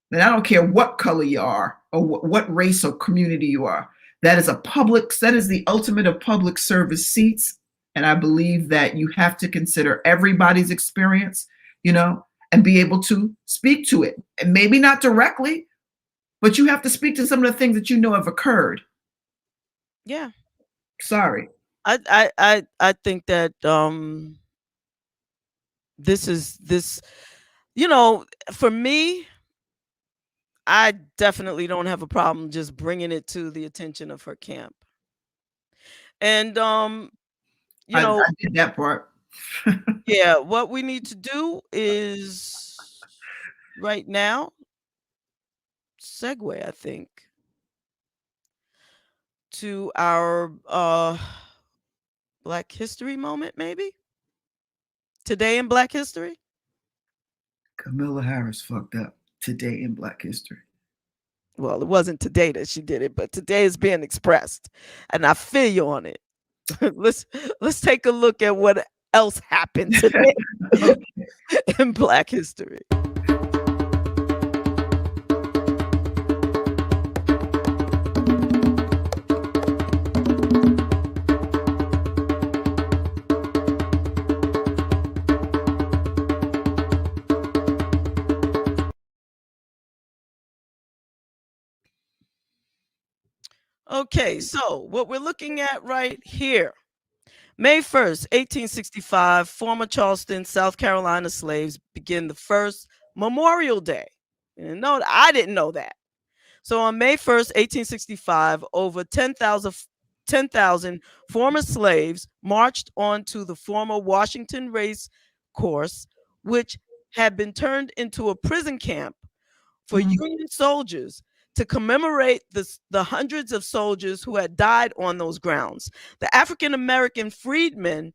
then I don't care what color you are or what race or community you are. That is the ultimate of public service seats. And I believe that you have to consider everybody's experience, you know, and be able to speak to it. And maybe not directly, but you have to speak to some of the things that you know have occurred. Yeah. Sorry. I think that this, you know, for me, I definitely don't have a problem just bringing it to the attention of her camp. And you know, I did that part. yeah, what we need to do is right now segue, I think, to our Black History moment, maybe today in Black History. Camilla Harris fucked up today in Black History. Well, it wasn't today that she did it, but today is being expressed, and I feel you on it. let's take a look at what else happened today in Black History. Okay, so what we're looking at right here, May 1st, 1865, former Charleston, South Carolina slaves begin the first Memorial Day. And no, I didn't know that. So on May 1st, 1865, over 10,000 former slaves marched onto the former Washington race course, which had been turned into a prison camp for Union soldiers to commemorate the hundreds of soldiers who had died on those grounds. The African-American freedmen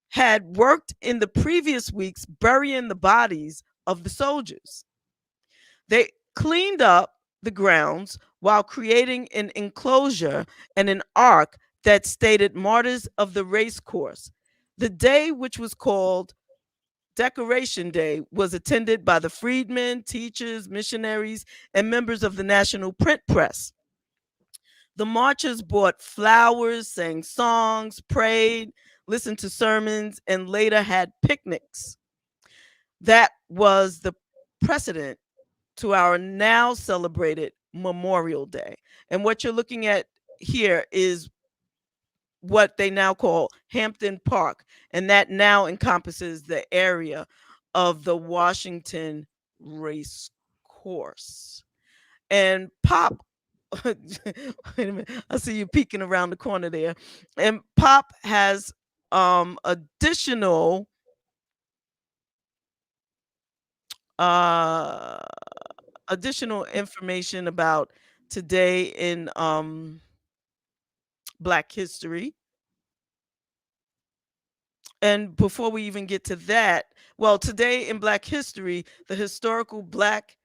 had worked in the previous weeks burying the bodies of the soldiers. They cleaned up the grounds while creating an enclosure and an arc that stated Martyrs of the Race Course. The day, which was called Decoration Day, was attended by the freedmen, teachers, missionaries, and members of the National Print Press. The marchers brought flowers, sang songs, prayed, listened to sermons, and later had picnics. That was the precedent to our now celebrated Memorial Day. And what you're looking at here is what they now call Hampton Park, and that now encompasses the area of the Washington race course. And Pop, wait a minute, I see you peeking around the corner there. And Pop has additional information about today in Black History. And before we even get to that, well, today in Black History, the historical Black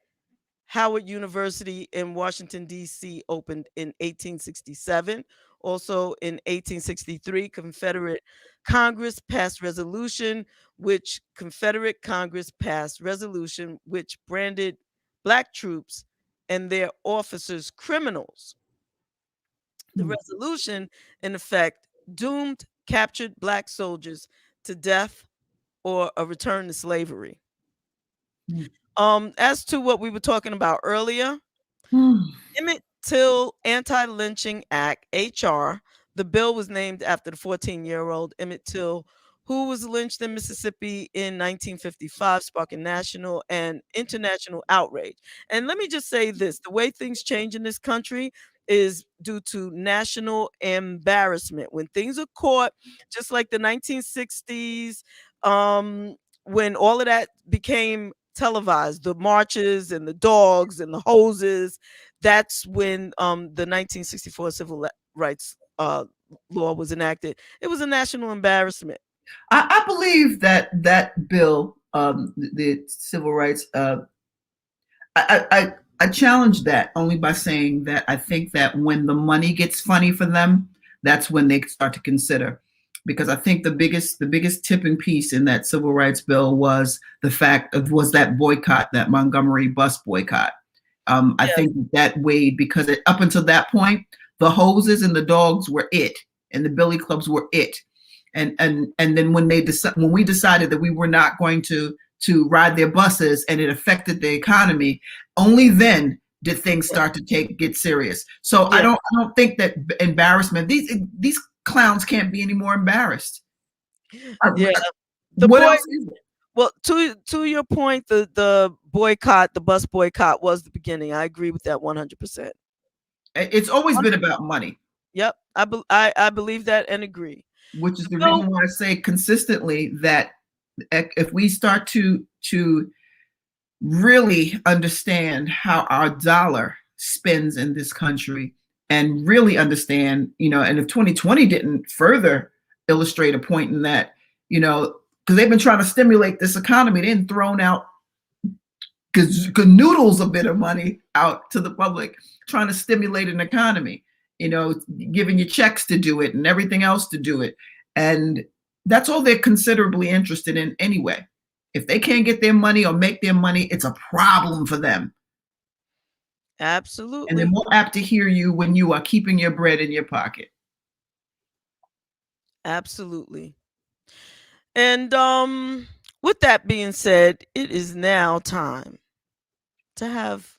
Howard University in Washington, D.C. opened in 1867. Also in 1863, Confederate Congress passed resolution which branded Black troops and their officers criminals. The resolution, in effect, doomed captured Black soldiers to death or a return to slavery. As to what we were talking about earlier, Emmett Till Anti-Lynching Act, HR, the bill was named after the 14-year-old Emmett Till, who was lynched in Mississippi in 1955, sparking national and international outrage. And let me just say this, the way things change in this country is due to national embarrassment. When things are caught, just like the 1960s, when all of that became televised, the marches and the dogs and the hoses, that's when the 1964 Civil Rights Law was enacted. It was a national embarrassment. I believe that bill, the civil rights, I challenge that only by saying that I think that when the money gets funny for them, that's when they start to consider. Because I think the biggest tipping piece in that civil rights bill was that boycott, that Montgomery bus boycott. I think that weighed because up until that point, the hoses and the dogs were it, and the billy clubs were it. And then when we decided that we were not going to to ride their buses and it affected the economy, only then did things start to get serious. So I don't think that embarrassment, these clowns can't be any more embarrassed. Yeah. What else is it? Well, to your point, the boycott, the bus boycott was the beginning. I agree with that 100%. It's always been about money. Yep, I believe that and agree. Which is the reason why I say consistently that if we start to really understand how our dollar spends in this country and really understand, and if 2020 didn't further illustrate a point in that, because they've been trying to stimulate this economy, they didn't thrown out noodles a bit of money out to the public, trying to stimulate an economy, giving you checks to do it and everything else to do it. And that's all they're considerably interested in anyway. If they can't get their money or make their money, it's a problem for them. Absolutely. And they're more apt to hear you when you are keeping your bread in your pocket. Absolutely. And with that being said, it is now time to have,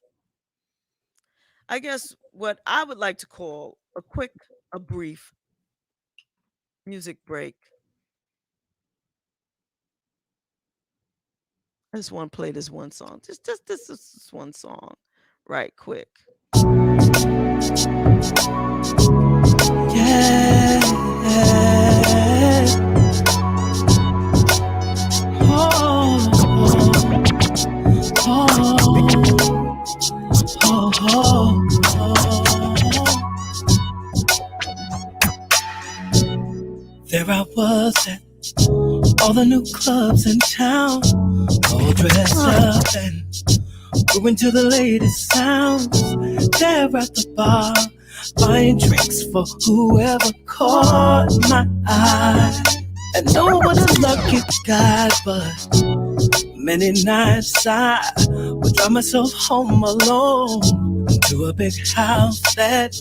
I guess, what I would like to call a brief music break. I just want to play this one song. Just this one song right quick. Yeah. There I was at all the new clubs in town, all dressed up and moving to the latest sounds. There at the bar, buying drinks for whoever caught my eye. And no one a lucky guy, but many nights I would drive myself home alone to a big house that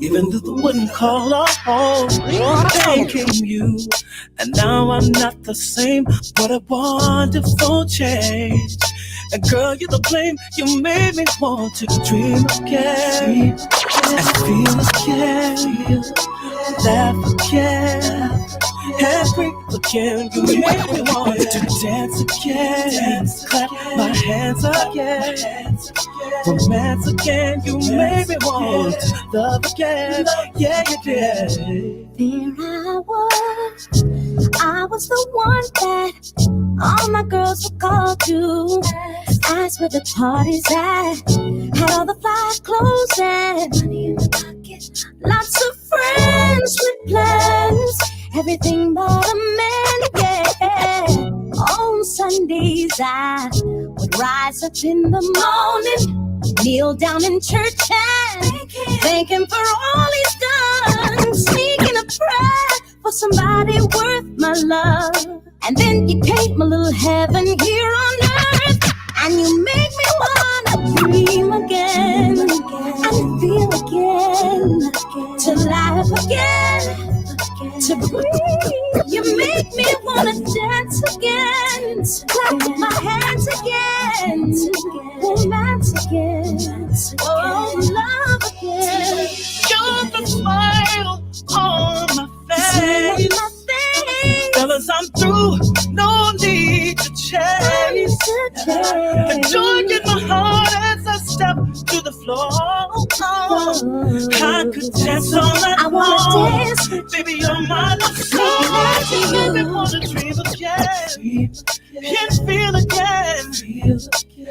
even though I wouldn't call a home. Then came you, and now I'm not the same. What a wonderful change. And girl, you're the blame. You made me want to dream again and feel again, laugh again, and breathe again. You made me want to dance again, clap my hands again, romance again. You made me want to love again. Yeah, you did. There I was the one that all my girls would call to. Ask where the party's at. Had all the fly clothes and money in the pocket. Lots of friends with plans. Everything but a man, yeah. On Sundays I would rise up in the morning, kneel down in church and thank him for all he's done. Sneaking a prayer for somebody worth my love. And then you paint my little heaven here on earth. And you make me wanna dream again, and feel again, to laugh again, to breathe. You make me wanna dance again, clap my hands again, romance again, oh, love again. You're the smile on my face. Fellas, I'm through, no need to change. The joy in my heart as I step to the floor. I could dance all night long. Baby, you're my love. You make me wanna dream again, and feel again,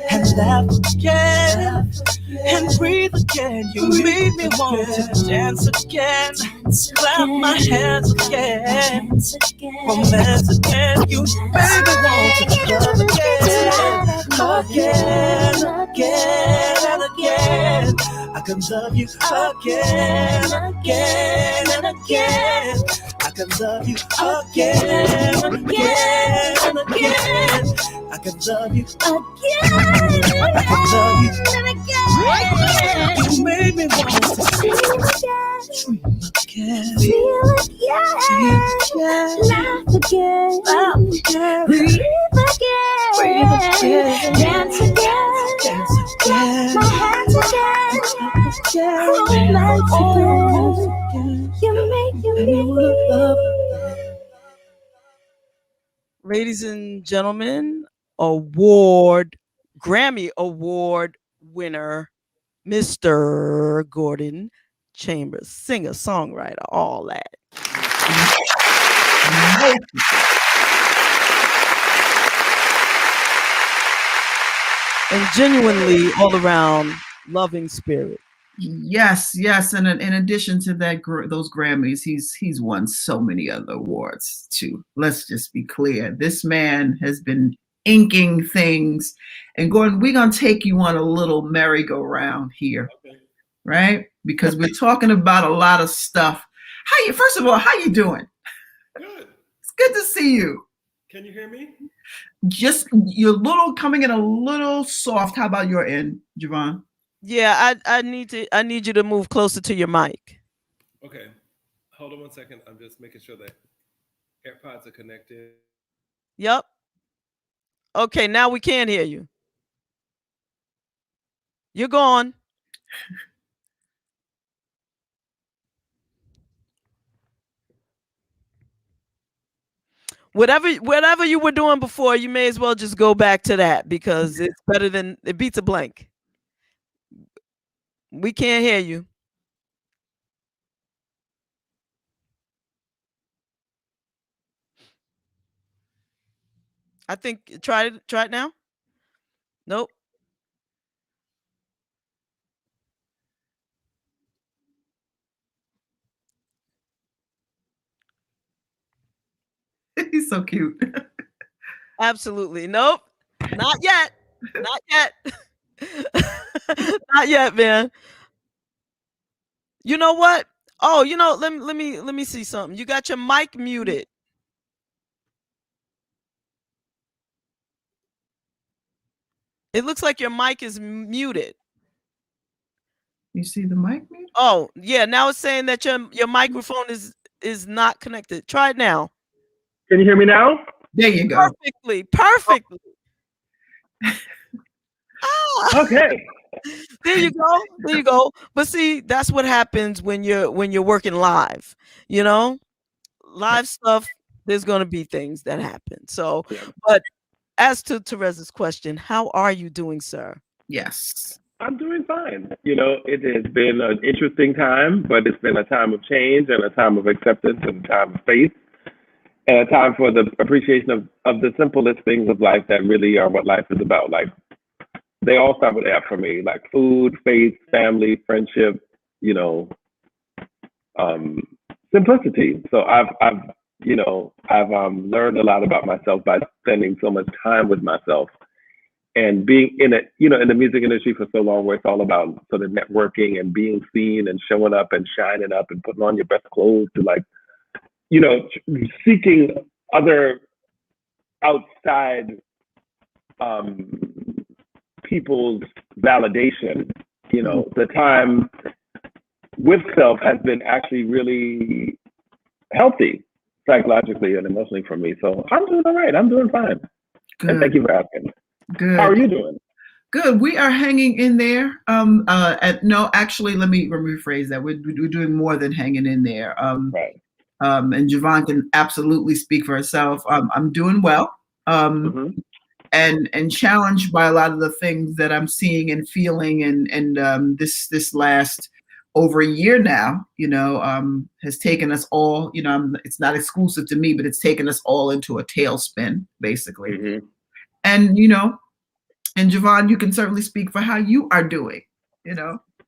and laugh again, and breathe again. You made me want to dance again, clap my hands again, romance again. You made me want to love again, again, and again. I can love you again, again, and again. I can love you again, again, and again. I can love you again, I can love you again. You made me want to dream again, feel again, laugh again, breathe again, again, dance again, my hands again, romance again. You make love. Ladies and gentlemen, Grammy Award winner, Mr. Gordon Chambers, singer, songwriter, all that. And genuinely all around loving spirit. Yes, and in addition to that, those Grammys, he's won so many other awards too. Let's just be clear. This man has been inking things. And Gordon, we're gonna take you on a little merry-go-round here, right? Because we're talking about a lot of stuff. First of all, how you doing? Good. It's good to see you. Can you hear me? Just you're coming in a little soft. How about your end, Javonne? Yeah, I need you to move closer to your mic. Okay. Hold on one second. I'm just making sure that AirPods are connected. Yep. Okay, now we can hear you. You're gone. Whatever you were doing before, you may as well just go back to that because it's better than it beats a blank. We can't hear you. I think try it now. Nope. He's so cute. Absolutely. Nope. Not yet. Not yet. Not yet, man. You know what? Oh, let me see something. You got your mic muted. It looks like your mic is muted. You see the mic muted? Oh, yeah. Now it's saying that your microphone is not connected. Try it now. Can you hear me now? There you go. Perfectly. Okay. There you go. But see, that's what happens when you're working live. Live stuff. There's going to be things that happen. So, but as to Terez's question, how are you doing, sir? Yes. I'm doing fine. It has been an interesting time, but it's been a time of change and a time of acceptance and a time of faith and a time for the appreciation of the simplest things of life that really are what life is about. Like, they all start with F for me, like food, faith, family, friendship, simplicity. So I've learned a lot about myself by spending so much time with myself and being in it, in the music industry for so long, where it's all about sort of networking and being seen and showing up and shining up and putting on your best clothes to seeking other outside people's validation. The time with self has been actually really healthy psychologically and emotionally for me. So I'm doing all right. I'm doing fine. Good. And thank you for asking. Good. How are you doing? Good. We are hanging in there. No, actually, let me rephrase that. We're doing more than hanging in there. Right. And Javonne can absolutely speak for herself. I'm doing well. And challenged by a lot of the things that I'm seeing and feeling, and this last over a year now, has taken us all. It's not exclusive to me, but it's taken us all into a tailspin, basically. Mm-hmm. And and Javonne, you can certainly speak for how you are doing.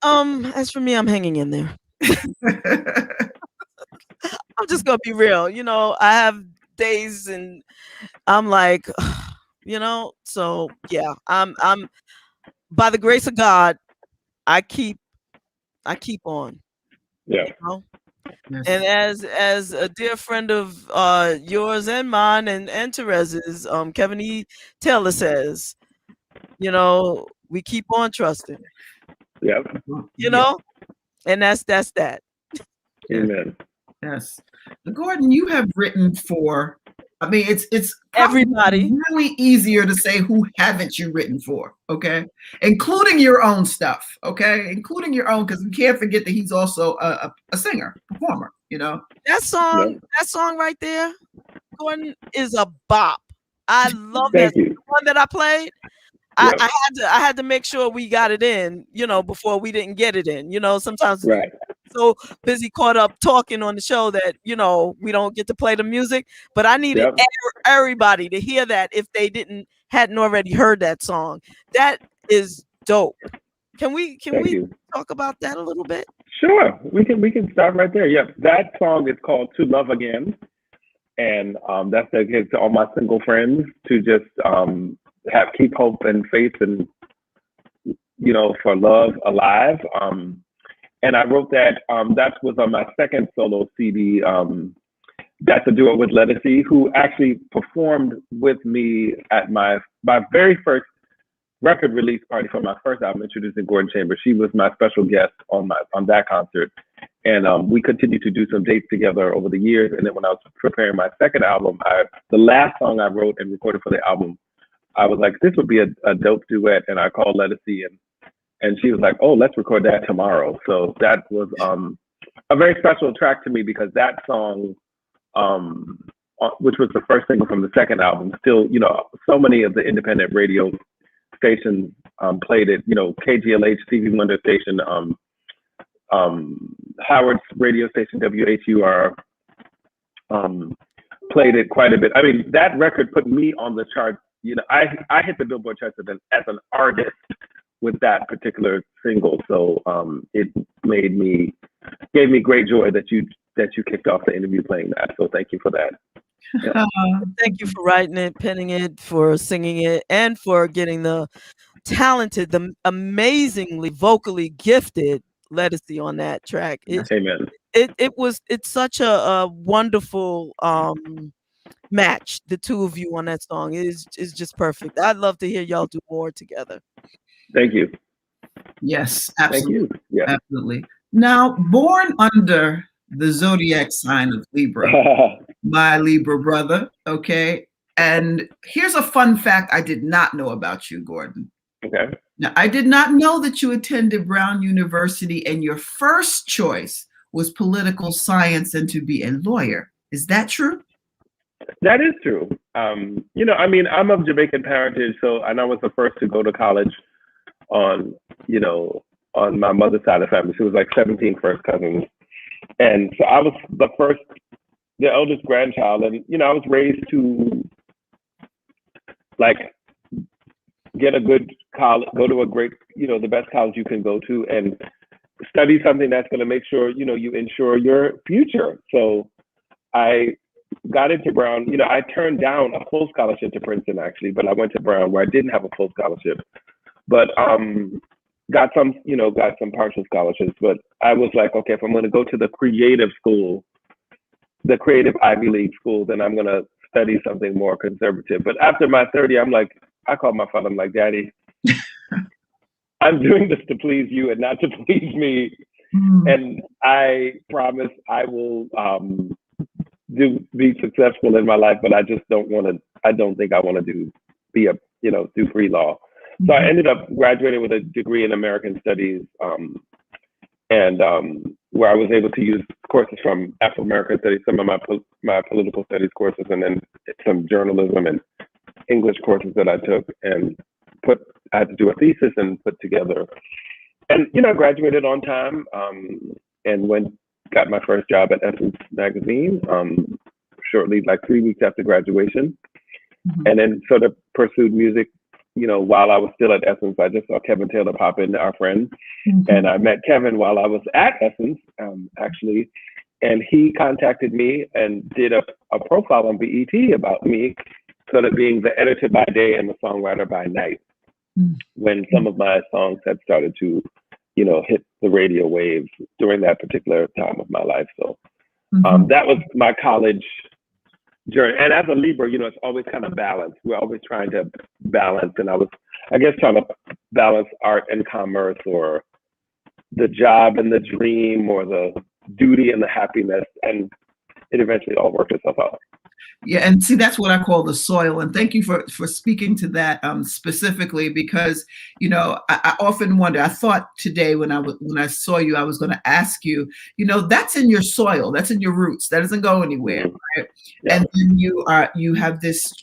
As for me, I'm hanging in there. I'm just gonna be real. I have days, and I'm like. So yeah, I'm by the grace of God, I keep on. Yeah. Yes. And as a dear friend of yours and mine and Terez's, Kevin E. Taylor says, we keep on trusting. Yep. And that's that. Amen. Yes. Gordon, you have written for I mean, it's Everybody. really easier to say who haven't you written for, okay? Including your own stuff, okay? Including your own, because we can't forget that he's also a singer, performer, you know? That song right there, Gordon, is a bop. I love Thank that. you. The one that I played. Yep. I had to make sure we got it in, you know, before we didn't get it in. You know, sometimes Right. so busy caught up talking on the show that, you know, we don't get to play the music. But I needed Yep. everybody to hear that if they hadn't already heard that song. That is dope. Can we talk about that a little bit? Sure. We can start right there. Yep. That song is called To Love Again. And that's dedicated to all my single friends to just keep hope and faith and, you know, for love alive. And I wrote that, that was on my second solo CD. That's a duo with Lettucey, who actually performed with me at my very first record release party for my first album, Introducing Gordon Chambers. She was my special guest on that concert. And we continued to do some dates together over the years. And then when I was preparing my second album, the last song I wrote and recorded for the album, I was like, this would be a dope duet. And I called Lettucey and she was like, oh, let's record that tomorrow. So that was a very special track to me because that song, which was the first single from the second album, still, you know, so many of the independent radio stations played it, you know, KGLH, Stevie Wonder station, Howard's radio station, WHUR, played it quite a bit. I mean, that record put me on the chart. You know, I hit the Billboard charts as an artist with that particular single. So it gave me great joy that you kicked off the interview playing that. So thank you for that. Yeah. Thank you for writing it, penning it, for singing it, and for getting the talented, the amazingly vocally gifted Lettucey on that track. Amen. It's such a wonderful match, the two of you on that song. Is just perfect. I'd love to hear y'all do more together. Thank you. Yes, absolutely. Thank you. Yeah. Absolutely. Now, born under the zodiac sign of Libra, my Libra brother, okay? And here's a fun fact I did not know about you, Gordon. Okay. Now, I did not know that you attended Brown University and your first choice was political science and to be a lawyer. Is that true? That is true. You know, I mean, I'm of Jamaican parentage, and I was the first to go to college on my mother's side of the family. She was like 17 first cousins. And so I was the eldest grandchild. And, you know, I was raised to like get a good college, go to a great, you know, the best college you can go to and study something that's going to make sure, you know, you ensure your future. So I got into Brown. You know, I turned down a full scholarship to Princeton actually, but I went to Brown where I didn't have a full scholarship, but got some partial scholarships. But I was like, okay, if I'm going to go to the creative school, the creative Ivy League school, then I'm going to study something more conservative. But after my 30, I called my father. I'm like, Daddy, I'm doing this to please you and not to please me. And I promise I will be successful in my life, but I just don't think I want to do free law. So I ended up graduating with a degree in American Studies, and where I was able to use courses from Afro-American Studies, some of my political studies courses, and then some journalism and English courses that I took, and I had to do a thesis and put together. And, you know, I graduated on time, and got my first job at Essence magazine shortly, like 3 weeks after graduation. And then sort of pursued music, you know, while I was still at Essence. I just saw Kevin Taylor pop in, our friend. And I met Kevin while I was at Essence, actually. And he contacted me and did a profile on BET about me, sort of being the editor by day and the songwriter by night, when some of my songs had started to, you know, hit the radio waves during that particular time of my life. So that was my college journey. And as a Libra, you know, it's always kind of balanced. We're always trying to balance. And I was, I guess, trying to balance art and commerce, or the job and the dream, or the duty and the happiness. And it eventually all worked itself out. Yeah, and see, that's what I call the soil. And thank you for speaking to that specifically, because I often wonder. I thought today when I saw you, I was going to ask you. That's in your soil. That's in your roots. That doesn't go anywhere, right? Yeah. And then you have this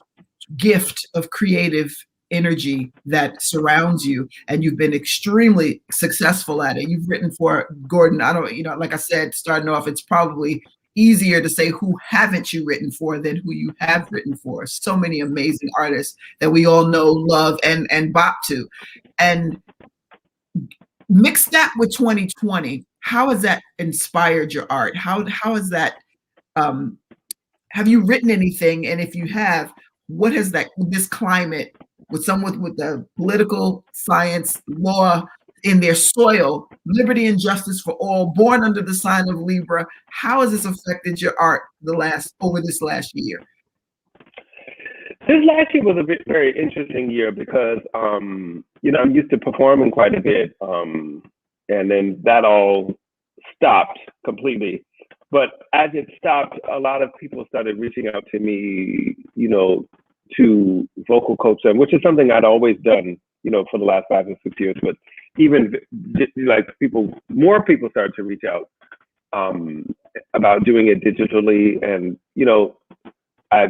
gift of creative energy that surrounds you, and you've been extremely successful at it. You've written for Gordon. I don't, like I said, starting off, it's probably easier to say who haven't you written for than who you have written for. So many amazing artists that we all know, love, and bop to. And mix that with 2020. How has that inspired your art? How has that, have you written anything? And if you have, what has this climate with someone with the political science, law in their soil, liberty and justice for all, born under the sign of Libra, how has this affected your art over this last year? This last year was a very interesting year because, I'm used to performing quite a bit, and then that all stopped completely. But as it stopped, a lot of people started reaching out to me, to vocal coach them, which is something I'd always done, for the last 5 or 6 years. But even like more people started to reach out about doing it digitally. And, I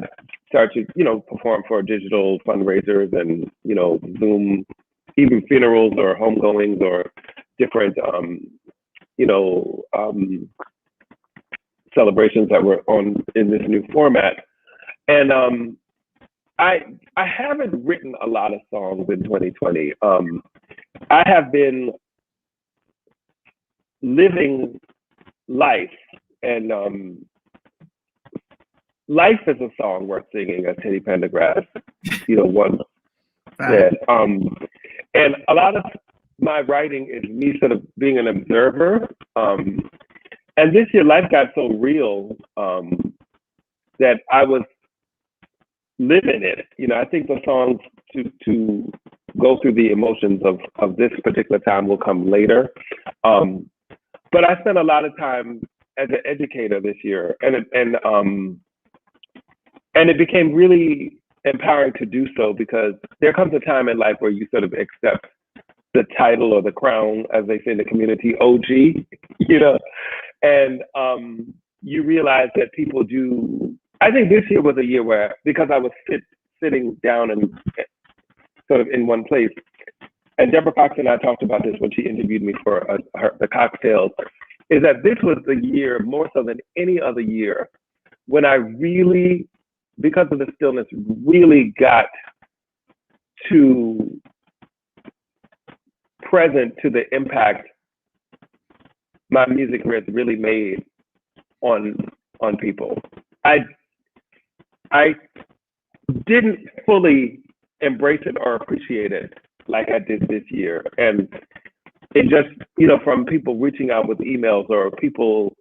started to, perform for digital fundraisers and, Zoom, even funerals or homegoings or different, celebrations that were in this new format. And I haven't written a lot of songs in 2020. I have been living life, and life is a song worth singing, as Teddy Pendergrass, once said. And a lot of my writing is me sort of being an observer. And this year, life got so real that I was living it. I think the songs to go through the emotions of this particular time will come later. But I spent a lot of time as an educator this year, and it became really empowering to do so, because there comes a time in life where you sort of accept the title or the crown, as they say in the community, OG, and you realize that people do. I think this year was a year where, because I was sitting down and sort of in one place, and Deborah Fox and I talked about this when she interviewed me for the cocktails, is that this was the year, more so than any other year, when I really, because of the stillness, really got to present to the impact my music has really made on people. I didn't fully embrace it or appreciate it like I did this year. And it just, from people reaching out with emails or people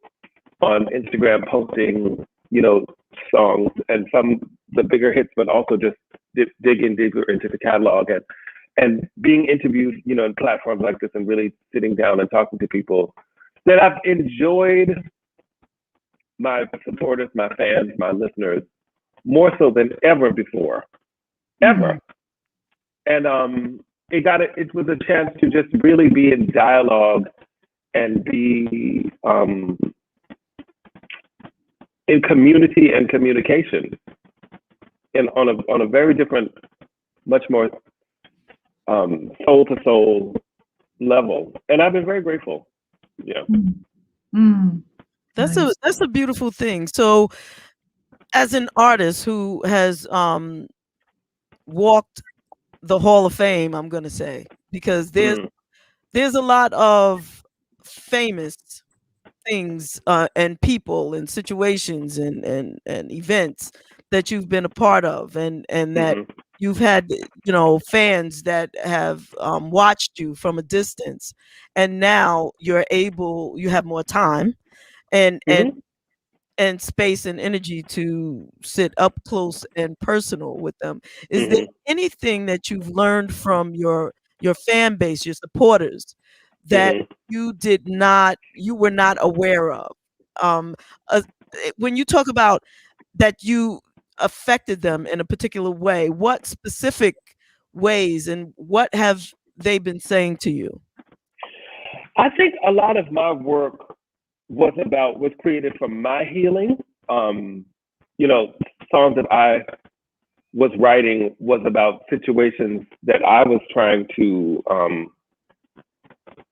on Instagram posting, songs and the bigger hits, but also just digging deeper into the catalog and being interviewed, in platforms like this, and really sitting down and talking to people that I've enjoyed, my supporters, my fans, my listeners, more so than ever before, ever. And it was a chance to just really be in dialogue and be in community and communication, and on a very different, much more soul to soul level. And I've been very grateful. Yeah. That's a beautiful thing. So as an artist who has walked the Hall of Fame, I'm going to say, because there's a lot of famous things and people and situations and events that you've been a part of, and that you've had, fans that have watched you from a distance, and now you have more time and space and energy to sit up close and personal with them. Is there anything that you've learned from your fan base, your supporters, that you were not aware of? when you talk about that you affected them in a particular way, what specific ways and what have they been saying to you? I think a lot of my work was created from my healing. You know, songs that I was writing was about situations that I was trying to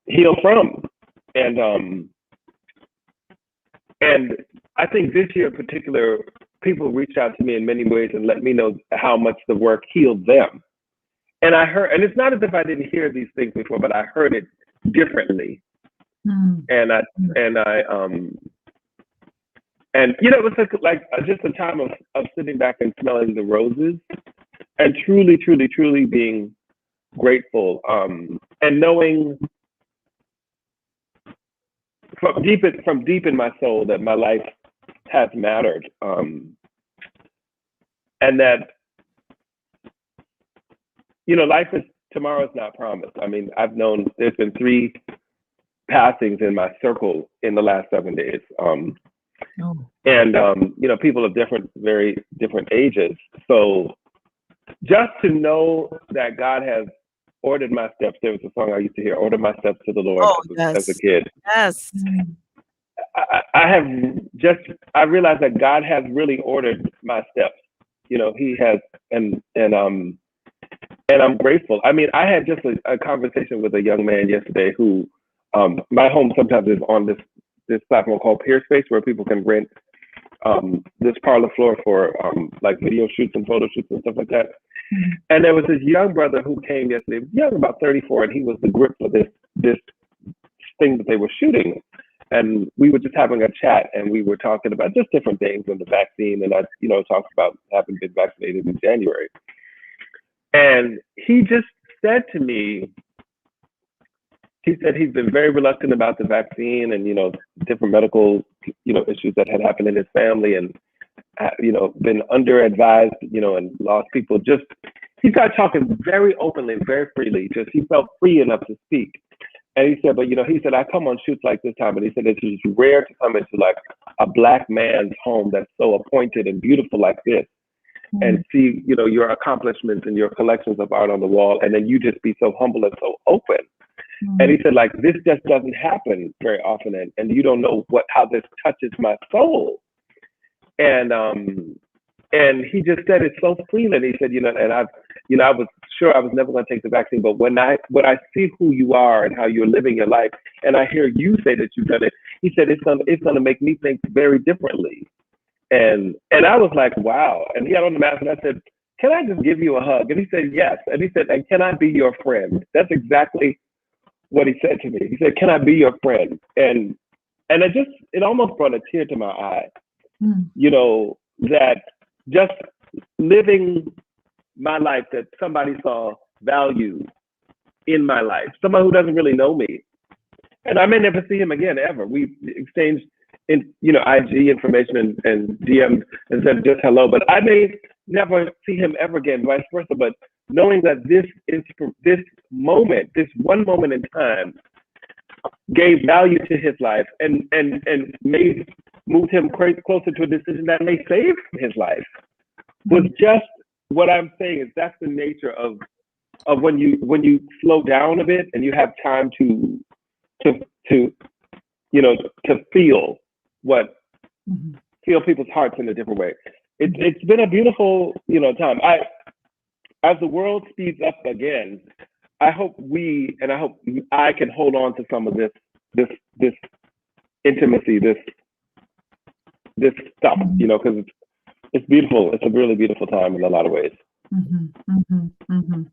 heal from. And I think this year in particular, people reached out to me in many ways and let me know how much the work healed them. And I heard, and it's not as if I didn't hear these things before, but I heard it differently. And you know, it was like just a time of sitting back and smelling the roses and truly being grateful, and knowing from deep in my soul that my life has mattered, and that, you know, tomorrow's not promised. I mean, I've known there's been 3 passings in my circle in the last 7 days. And you know, people of very different ages. So just to know that God has ordered my steps. There was a song I used to hear, "Order My Steps to the Lord," as a kid. Yes. I realized that God has really ordered my steps. You know, He has, and I'm grateful. I mean, I had just a conversation with a young man yesterday who, my home sometimes is on this platform called Peerspace, where people can rent this parlor floor for like video shoots and photo shoots and stuff like that. And there was this young brother who came yesterday, young, about 34, and he was the grip for this thing that they were shooting. And we were just having a chat, and we were talking about just different things and the vaccine. And I, you know, talked about having been vaccinated in January. And he just said to me, he said he's been very reluctant about the vaccine and, you know, different medical, you know, issues that had happened in his family, and, you know, been under-advised, you know, and lost people. Just, he started talking very openly and very freely. Just, he felt free enough to speak. And he said, but, you know, he said, I come on shoots like this time, and he said, it's just rare to come into like a Black man's home that's so appointed and beautiful like this, and see, you know, your accomplishments and your collections of art on the wall, and then you just be so humble and so open. And he said, like, this just doesn't happen very often, and you don't know how this touches my soul. And he just said it so freely. He said, you know, and I was sure I was never going to take the vaccine, but when I see who you are and how you're living your life, and I hear you say that you've done it, he said it's gonna make me think very differently. And I was like, wow. And he had on the mask, and I said, can I just give you a hug? And he said, yes. And he said, and can I be your friend? That's exactly what he said to me. He said, can I be your friend? And it almost brought a tear to my eye. You know, that just living my life, that somebody saw value in my life, someone who doesn't really know me. And I may never see him again, ever. We exchanged IG information and DMs and said just hello, but I may never see him ever again, vice versa. But knowing that this one moment in time gave value to his life and moved him closer to a decision that may save his life, was just what I'm saying. Is that's the nature of when you slow down a bit and you have time to feel feel people's hearts in a different way. It's been a beautiful, time. As the world speeds up again, I hope I can hold on to some of this intimacy, this stuff, because it's beautiful. It's a really beautiful time in a lot of ways.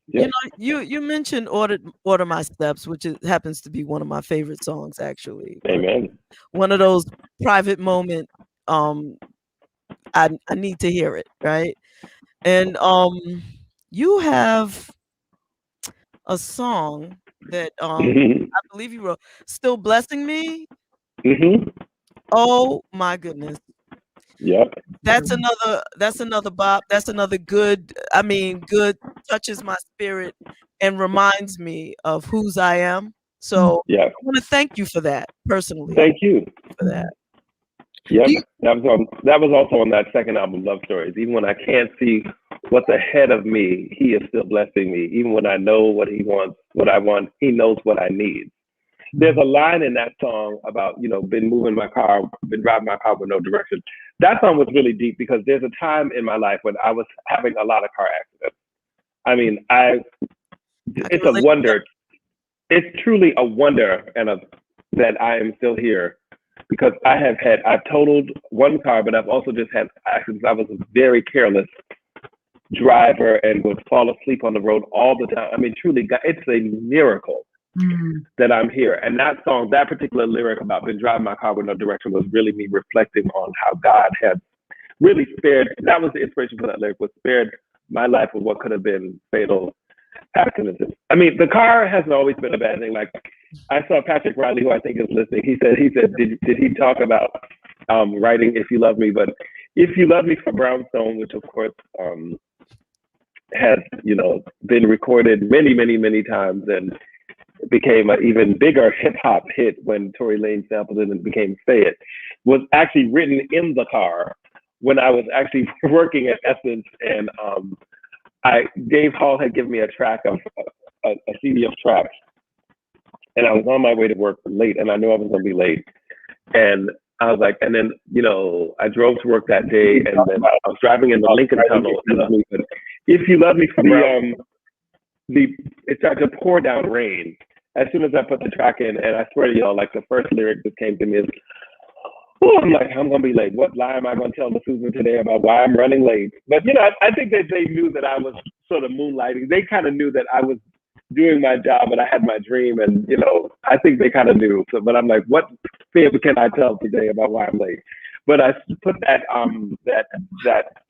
Yeah. You mentioned Order My Steps, which happens to be one of my favorite songs, actually. Amen. One of those private moment, I need to hear it, right? And you have a song that I believe you wrote, "Still Blessing Me." Oh my goodness. Yep. That's another bop. That's another good touches my spirit and reminds me of whose I am. So yeah. I want to thank you for that personally. Thank you for that. Yep, that was also on that second album, Love Stories. Even when I can't see what's ahead of me, he is still blessing me. Even when I know what he wants, what I want, he knows what I need. There's a line in that song about, been moving my car, been driving my car with no direction. That song was really deep because there's a time in my life when I was having a lot of car accidents. I mean, it's a wonder. It's truly a wonder that I am still here. Because I've totaled one car, but I've also just had accidents. I was a very careless driver and would fall asleep on the road all the time. I mean, truly, it's a miracle that I'm here. And that song, that particular lyric about been driving my car with no direction was really me reflecting on how God had really spared. That was the inspiration for that lyric, was spared my life with what could have been fatal accidents. I mean, the car hasn't always been a bad thing. Like, I saw Patrick Riley, who I think is listening. He said, did he talk about writing "If You Love Me"? But "If You Love Me" for Brownstone, which of course has been recorded many times and became an even bigger hip hop hit when Tory Lanez sampled it and became "Say It," was actually written in the car when I was actually working at Essence, and Dave Hall had given me a track of a CD of tracks. And I was on my way to work late, and I knew I was going to be late. And I was like, and then, I drove to work that day, and then I was driving in the Lincoln Tunnel, and I said, "If You Love Me," it started to pour down rain as soon as I put the track in. And I swear to y'all, like, the first lyric that came to me is, I'm like, I'm going to be late. What lie am I going to tell the Susan today about why I'm running late? But, I think that they knew that I was sort of moonlighting. They kind of knew that I was doing my job and I had my dream, and I think they kind of knew. So, but I'm like, what fib can I tell today about why I'm late? But I put that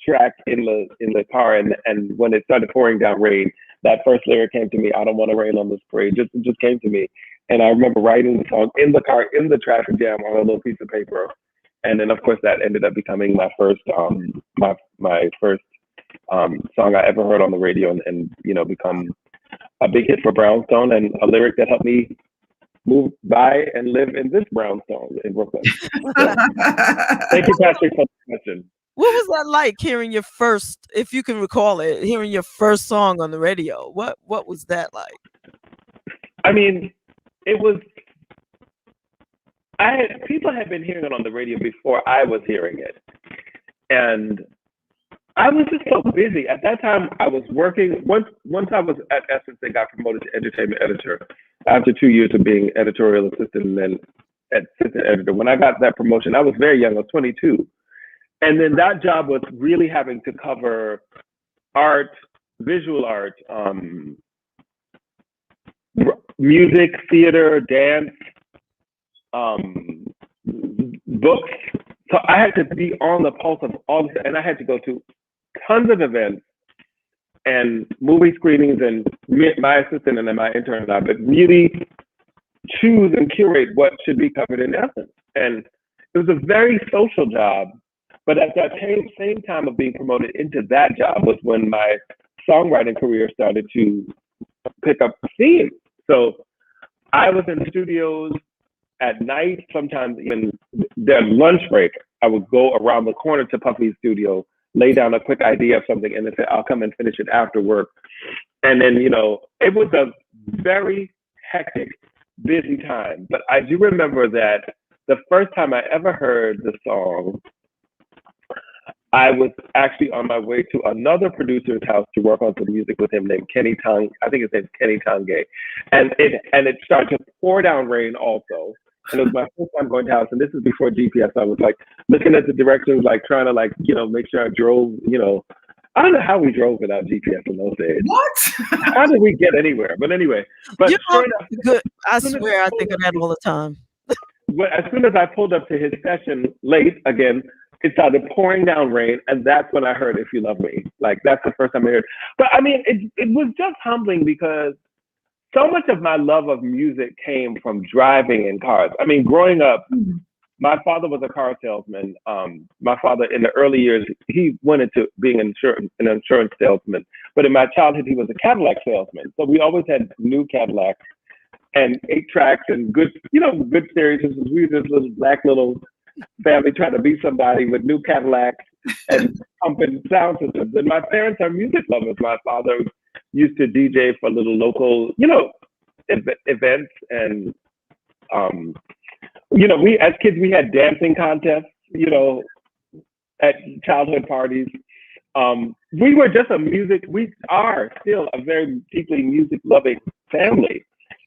track in the car, and when it started pouring down rain, that first lyric came to me. I don't want to rain on this parade. Just came to me, and I remember writing the song in the car in the traffic jam on a little piece of paper, and then of course that ended up becoming my first my first song I ever heard on the radio, and become a big hit for Brownstone, and a lyric that helped me move by and live in this Brownstone in Brooklyn. Thank you, Patrick, for the question. What was that like hearing your first, if you can recall it, hearing your first song on the radio? What was that like? I mean, it was, people had been hearing it on the radio before I was hearing it. And I was just so busy. At that time, I was working. Once I was at Essence, they got promoted to entertainment editor after 2 years of being editorial assistant and then assistant editor. When I got that promotion, I was very young. I was 22. And then that job was really having to cover art, visual art, music, theater, dance, books. So I had to be on the pulse of all this, and I had to go to tons of events and movie screenings, and my assistant and then my intern and I, but really choose and curate what should be covered in Essence. And it was a very social job, but at that same time of being promoted into that job was when my songwriting career started to pick up steam. So I was in studios at night, sometimes even their lunch break, I would go around the corner to Puffy's studio, lay down a quick idea of something, and then say, I'll come and finish it after work. And then, it was a very hectic, busy time. But I do remember that the first time I ever heard the song, I was actually on my way to another producer's house to work on some music with him named Kenny Tong. I think his name's Kenny Tongay. And it started to pour down rain also. And it was my first time going to house, and this is before GPS. I was like looking at the directions, like trying to make sure I drove, I don't know how we drove without GPS in those days. What? How did we get anywhere? But anyway, sure enough, good. I swear I think of that all the time. But as soon as I pulled up to his session late again, it started pouring down rain, and that's when I heard "If You Love Me." Like, that's the first time I heard. But I mean, it was just humbling because so much of my love of music came from driving in cars. I mean, growing up, my father was a car salesman. My father, in the early years, he went into being an insurance salesman. But in my childhood, he was a Cadillac salesman. So we always had new Cadillacs and 8 tracks and good stereo systems. We were just little family trying to be somebody with new Cadillacs and pumping sound systems. And my parents are music lovers. My father used to DJ for little local, events. And, we, as kids, we had dancing contests, at childhood parties. We were just we are still a very deeply music loving family.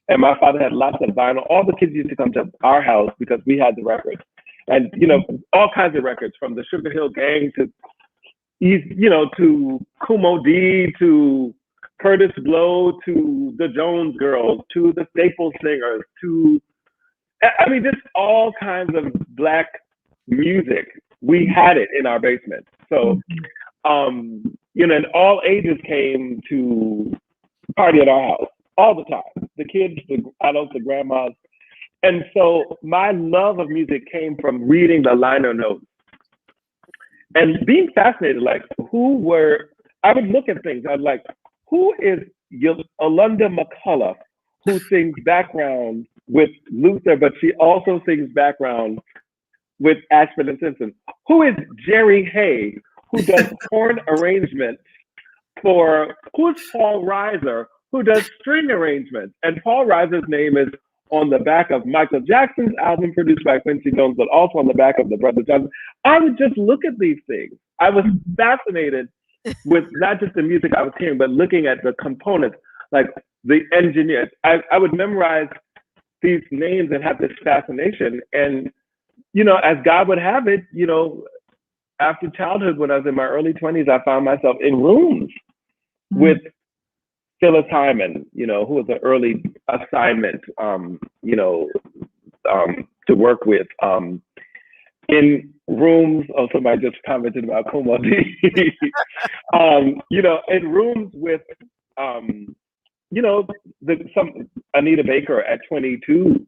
And my father had lots of vinyl. All the kids used to come to our house because we had the records. And, all kinds of records, from the Sugar Hill Gang to, to Kumo D, to Curtis Blow, to the Jones Girls, to the Staple Singers, to, just all kinds of Black music. We had it in our basement. So, and all ages came to party at our house all the time. The kids, the adults, the grandmas. And so my love of music came from reading the liner notes and being fascinated, I would look at things. I'd like, who is Yolanda McCullough, who sings background with Luther, but she also sings background with Ashford and Simpson? Who is Jerry Hay, who does horn arrangements who's Paul Reiser, who does string arrangements? And Paul Reiser's name is on the back of Michael Jackson's album produced by Quincy Jones, but also on the back of the Brothers Johnson. I would just look at these things. I was fascinated with not just the music I was hearing, but looking at the components, like the engineers. I would memorize these names and have this fascination. And, as God would have it, after childhood, when I was in my early 20s, I found myself in rooms with Phyllis Hyman, who was an early assignment, to work with, in rooms. Oh, somebody just commented about Kumo D. In rooms with, some Anita Baker at 22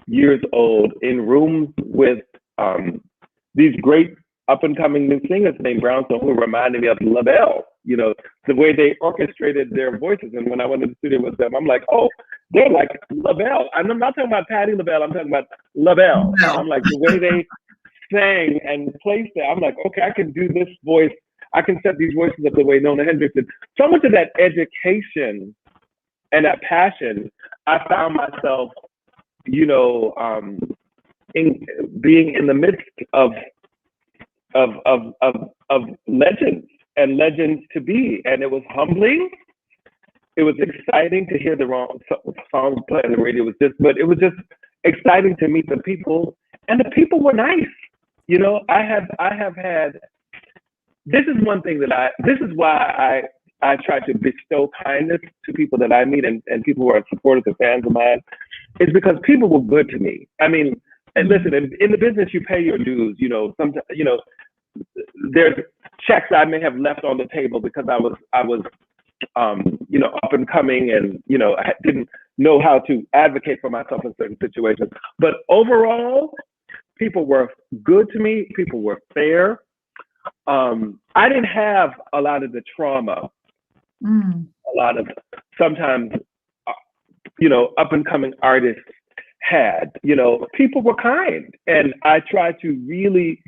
years old, in rooms with these great up-and-coming new singers named Brownstone, who reminded me of LaBelle, the way they orchestrated their voices. And when I went to the studio with them, I'm like, oh, they're like LaBelle. And I'm not talking about Patti LaBelle, I'm talking about LaBelle. I'm like, the way they sang and placed it, I'm like, okay, I can do this voice. I can set these voices up the way Nona Hendrix did. So much of that education and that passion, I found myself, being in the midst of legends and legends to be. And it was humbling. It was exciting to hear the wrong songs play on the radio. But it was just exciting to meet the people, and the people were nice. I have had, this is one thing this is why I try to bestow kindness to people that I meet and people who are supporters and fans of mine, is because people were good to me. And listen, in the business, you pay your dues. Sometimes, there's checks I may have left on the table because I was, up and coming, and I didn't know how to advocate for myself in certain situations. But overall, people were good to me. People were fair. I didn't have a lot of the trauma. A lot of sometimes, up and coming artists had. People were kind, and I try to really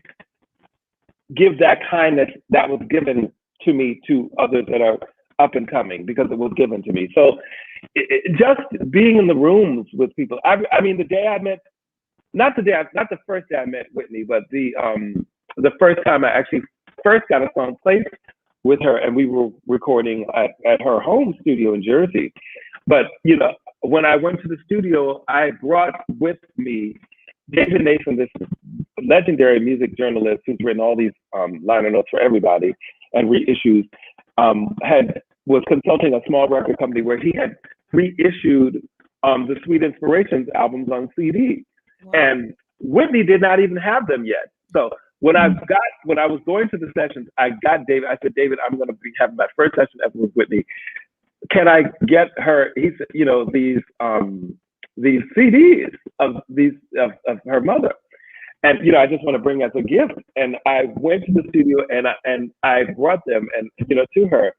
give that kindness that was given to me to others that are up and coming, because it was given to me. So just being in the rooms with people. The day I met, not the first day I met Whitney, but the first time I actually first got a song placed with her, and we were recording at her home studio in Jersey. But when I went to the studio, I brought with me David Nathan, this legendary music journalist who's written all these liner notes for everybody and reissues, was consulting a small record company where he had reissued the Sweet Inspirations albums on CD. Wow. And Whitney did not even have them yet. So when I was going to the sessions, I got David. I said, David, I'm going to be having my first session ever with Whitney. Can I get her? He said, these CDs of her mother, and I just want to bring as a gift. And I went to the studio and I brought them and to her.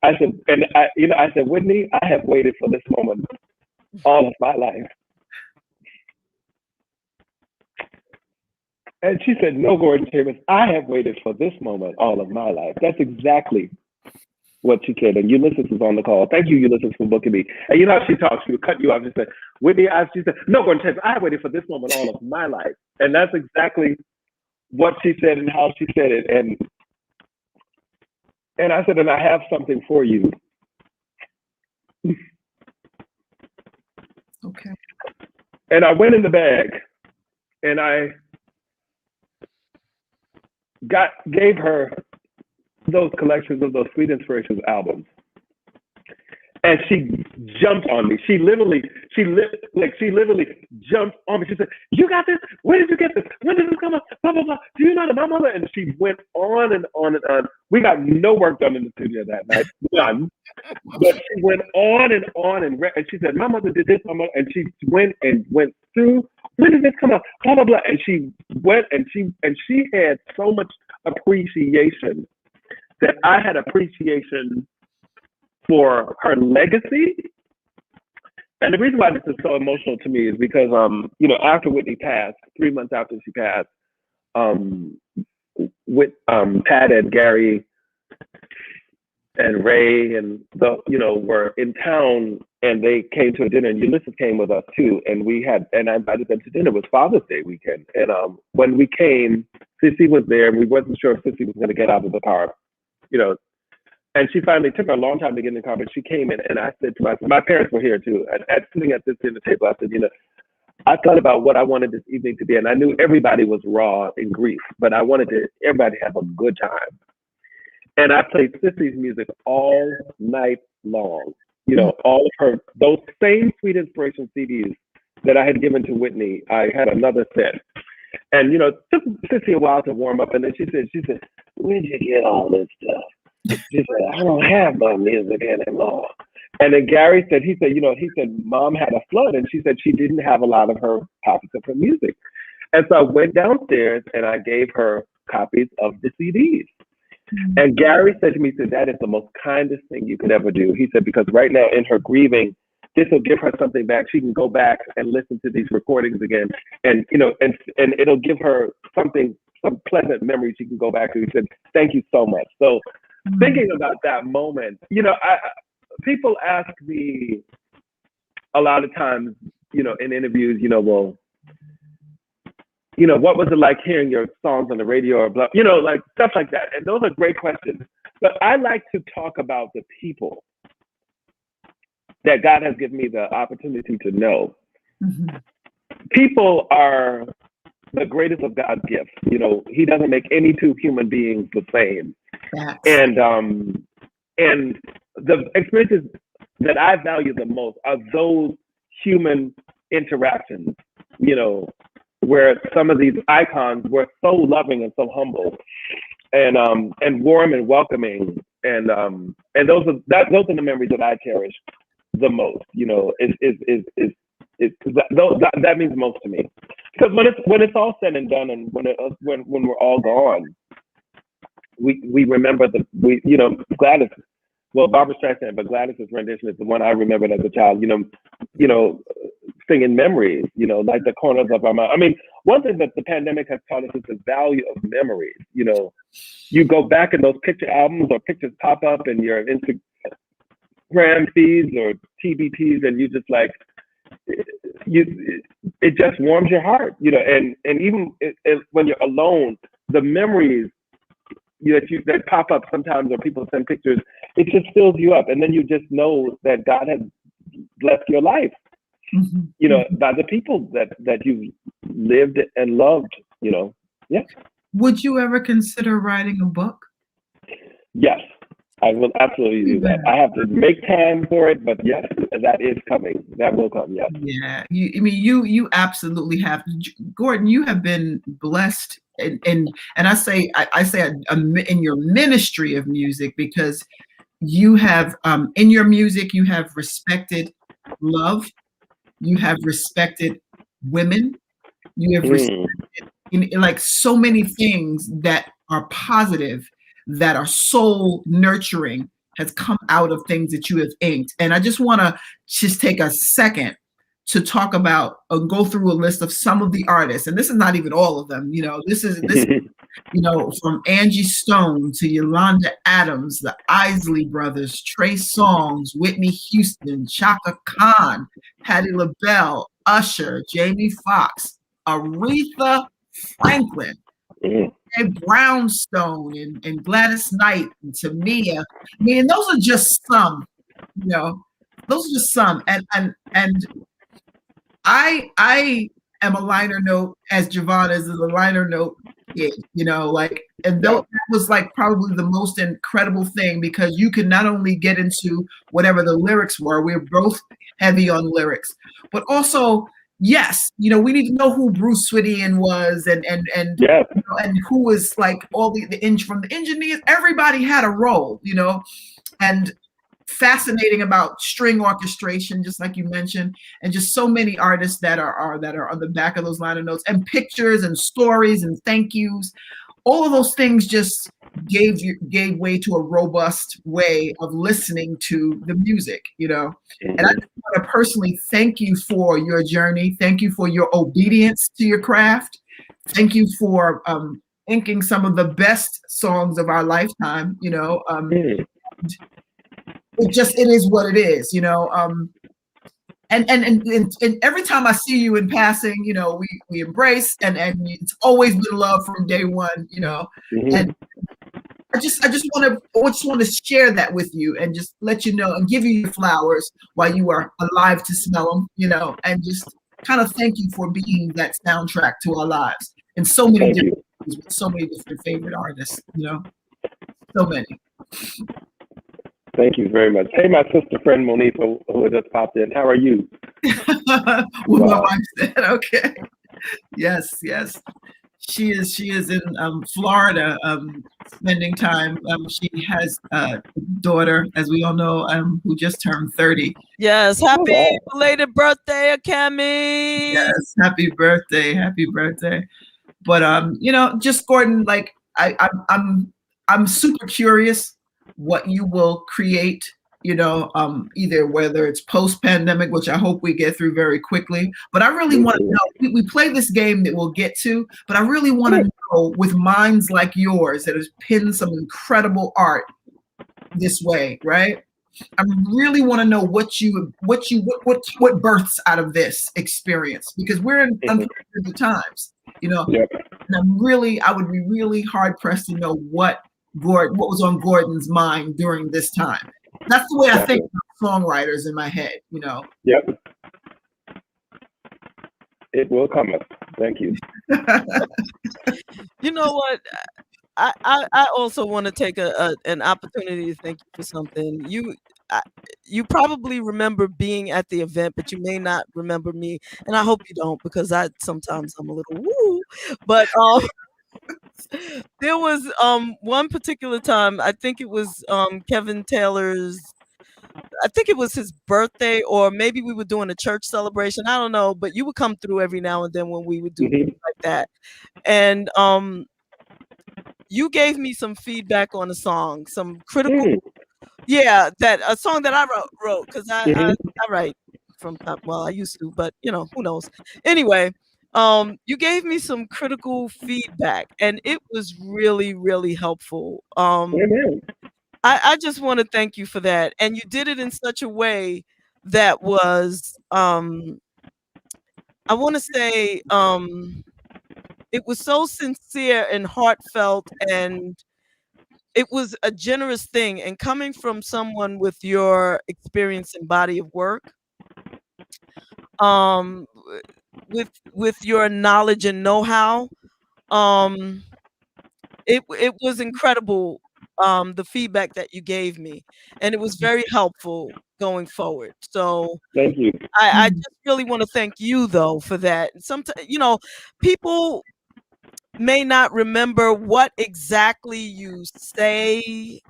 I said, I said, Whitney, I have waited for this moment all of my life. And she said, no, Gordon Chambers, I have waited for this moment all of my life. That's exactly what she said. And Ulysses was on the call. Thank you, Ulysses, for booking me. And you know how she talks, she would cut you off and say, Whitney, she said, no, Gordon Chambers, I have waited for this moment all of my life. And that's exactly what she said and how she said it. And I said, and I have something for you. Okay. And I went in the bag and I gave her those collections of those Sweet Inspirations albums. And she jumped on me. She literally jumped on me. She said, you got this? Where did you get this? When did this come up? Blah, blah, blah. Do you know that my mother? And she went on and on and on. We got no work done in the studio that night. None. But she went on and on and she said, my mother did this, my mother, and she went through, when did this come up? Blah, blah, blah. And she went and she had so much appreciation that I had appreciation for her legacy. And the reason why this is so emotional to me is because, you know, after Whitney passed, 3 months after she passed, with Pat and Gary and Ray and you know, were in town, and they came to a dinner, and Ulysses came with us too. And I invited them to dinner. It was Father's Day weekend. And when we came, Sissy was there, and we wasn't sure if Sissy was going to get out of the car, you know. And she finally took her a long time to get in the car, but she came in, and I said to myself, my parents were here too, and sitting at this dinner table, I said, you know, I thought about what I wanted this evening to be, and I knew everybody was raw in grief, but I wanted everybody to have a good time. And I played Sissy's music all night long. You know, all of her, those same Sweet Inspiration CDs that I had given to Whitney, I had another set. And, you know, it took Sissy a while to warm up, and then she said, where'd you get all this stuff? She said, I don't have no music anymore. And then Gary said, he said, Mom had a flood, and she said she didn't have a lot of her copies of her music. And so I went downstairs and I gave her copies of the CDs. And Gary said to me, he said, that is the most kindest thing you could ever do. He said, because right now in her grieving, this will give her something back. She can go back and listen to these recordings again. And, you know, and it'll give her something, some pleasant memory she can go back to. He said, thank you so much. So thinking about that moment, you know, people ask me a lot of times, you know, in interviews, you know, well, you know, what was it like hearing your songs on the radio or blah, you know, like stuff like that. And those are great questions. But I like to talk about the people that God has given me the opportunity to know. Mm-hmm. People are the greatest of God's gifts. You know, He doesn't make any two human beings the same. Yes. And the experiences that I value the most are those human interactions, you know, where some of these icons were so loving and so humble and warm and welcoming. And those are the memories that I cherish the most, you know, that means most to me. Because when it's all said and done, and when we're all gone, we remember Gladys. Well, Barbra Streisand, but Gladys's rendition is the one I remembered as a child. You know, singing memories. You know, like the corners of our mouth. I mean, one thing that the pandemic has taught us is the value of memories. You know, you go back and those picture albums or pictures pop up in your Instagram feeds or TBTs, and you just like. It just warms your heart, you know, and even when you're alone, the memories that pop up sometimes, or people send pictures, it just fills you up, and then you just know that God has blessed your life, mm-hmm. you know, by the people that you lived and loved, you know. Yeah. Would you ever consider writing a book? Yes. I will absolutely do that. I have to make time for it, but yes, that is coming. That will come. Yes. Yeah. You absolutely have. Gordon, you have been blessed, and I say in your ministry of music, because you have in your music you have respected love, you have respected women, you have respected like so many things that are positive, that are soul nurturing, has come out of things that you have inked. And I just want to take a second to talk about and go through a list of some of the artists, and this is not even all of them. This is from Angie Stone to Yolanda Adams, the Isley Brothers, Trey Songz, Whitney Houston, Chaka Khan, Patti LaBelle, Usher, Jamie Foxx, Aretha Franklin, and Brownstone, and Gladys Knight, and Tamia. I mean, those are just some. Those are just some. And I am a liner note, as Javonne is a liner note kid, and that was like probably the most incredible thing, because you can not only get into whatever the lyrics were, we're both heavy on lyrics, but also, yes, we need to know who Bruce Swiddian was, and who was like all from the engineers. Everybody had a role, and fascinating about string orchestration, just like you mentioned, and just so many artists that are on the back of those liner notes, and pictures and stories and thank yous. All of those things just gave way to a robust way of listening to the music, And I just want to personally thank you for your journey. Thank you for your obedience to your craft. Thank you for inking some of the best songs of our lifetime. It is what it is, and every time I see you in passing, we embrace, and it's always been love from day one, and I just want to share that with you, and just let you know and give you your flowers while you are alive to smell them, and just kind of thank you for being that soundtrack to our lives in so many different ways, with so many different favorite artists, so many. Thank you very much. Hey, my sister friend Monifa, who just popped in. How are you? Well, my wife said, okay. Yes. She is in Florida, spending time. She has a daughter, as we all know, who just turned 30. Yes, happy belated birthday, Akemi. Yes, happy birthday. But just Gordon, like I'm super curious what you will create, either whether it's post-pandemic, which I hope we get through very quickly. But I really want to know, we play this game that we'll get to, but I really want to know, with minds like yours that has pinned some incredible art this way, right? I really want to know what births out of this experience, because we're in unprecedented times, And I would be really hard pressed to know what was on Gordon's mind during this time. That's the way I think about songwriters in my head, Yep. It will come up. Thank you. You know what? I also want to take an opportunity to thank you for something. You probably remember being at the event, but you may not remember me, and I hope you don't, because sometimes I'm a little woo. But there was one particular time, I think it was Kevin Taylor's, I think it was his birthday, or maybe we were doing a church celebration. I don't know, but you would come through every now and then when we would do things like that. And you gave me some feedback on a song, some critical, that a song that I wrote, because I write from top. Well, I used to, but who knows? Anyway. You gave me some critical feedback, and it was really, really helpful. I just want to thank you for that. And you did it in such a way that was, I want to say, it was so sincere and heartfelt, and it was a generous thing. And coming from someone with your experience and body of work, with your knowledge and know-how, it was incredible, the feedback that you gave me, and it was very helpful going forward. So thank you. I just really want to thank you, though, for that. Sometimes, people may not remember what exactly you say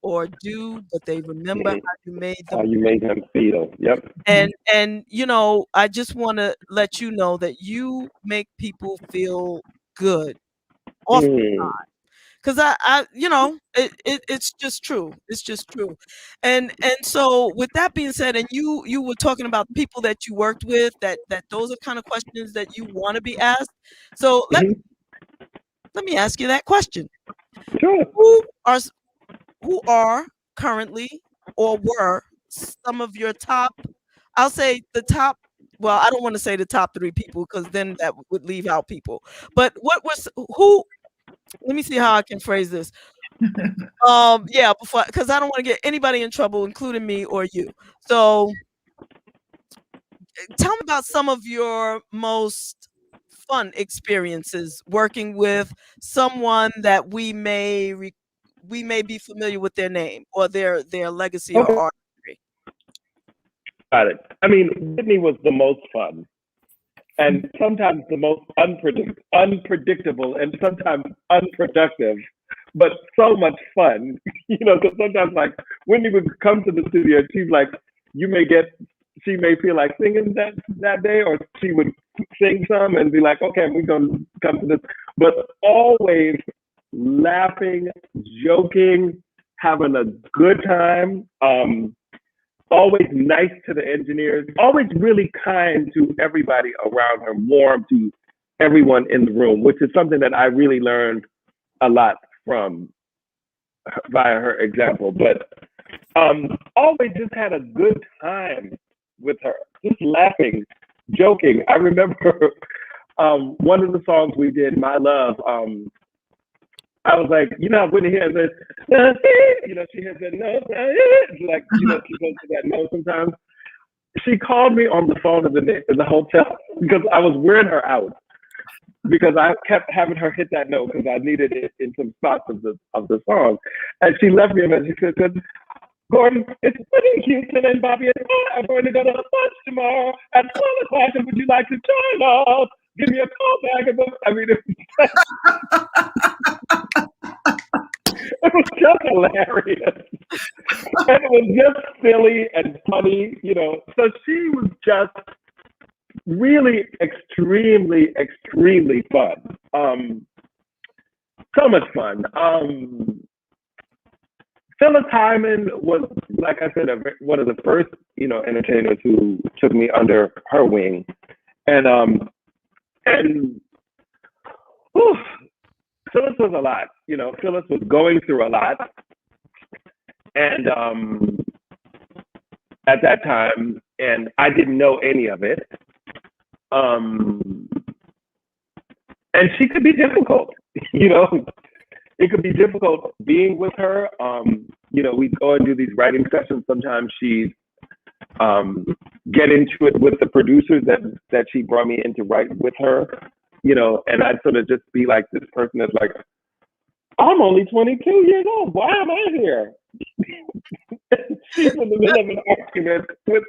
or do, but they remember how you made them feel. Yep. And I just want to let you know that you make people feel good all the time. because it's just true. It's just true. And so with that being said, and you were talking about people that you worked with, that those are kind of questions that you want to be asked. So let me ask you that question. Sure. Who are currently or were some of your top, I'll say the top, well, I don't want to say the top 3 people because then that would leave out people. But let me see how I can phrase this. Yeah, before, because I don't want to get anybody in trouble, including me or you. So tell me about some of your most fun experiences working with someone that we may be familiar with their name or their legacy or artistry. Got it. I mean, Whitney was the most fun, and sometimes the most unpredictable, and sometimes unproductive, but so much fun. Because sometimes like Whitney would come to the studio, she's like, she may feel like singing that day, or she would sing some and be like, okay, we're gonna come to this, but always laughing, joking, having a good time. Always nice to the engineers, always really kind to everybody around her, warm to everyone in the room, which is something that I really learned a lot from via her example. But always just had a good time with her, just laughing, joking. I remember one of the songs we did, My Love, I was like, Whitney has this, she has that note, like, she goes to that note sometimes. She called me on the phone in the hotel because I was wearing her out, because I kept having her hit that note because I needed it in some spots of the song. And she left me a message. She said, Gordon, it's Whitney Houston and Bobby and I are going to go to the lunch tomorrow at 12 o'clock, and would you like to join us? Give me a call back. I mean, it was just hilarious. And it was just silly and funny, So she was just really extremely, extremely fun. So much fun. Phyllis Hyman was, like I said, one of the first, entertainers who took me under her wing. And Phyllis was a lot. Phyllis was going through a lot. And at that time, and I didn't know any of it. And she could be difficult, It could be difficult being with her. We'd go and do these writing sessions. Sometimes she'd get into it with the producers that she brought me in to write with her, and I'd sort of just be like this person that's like, I'm only 22 years old. Why am I here? She's in the middle of an argument with,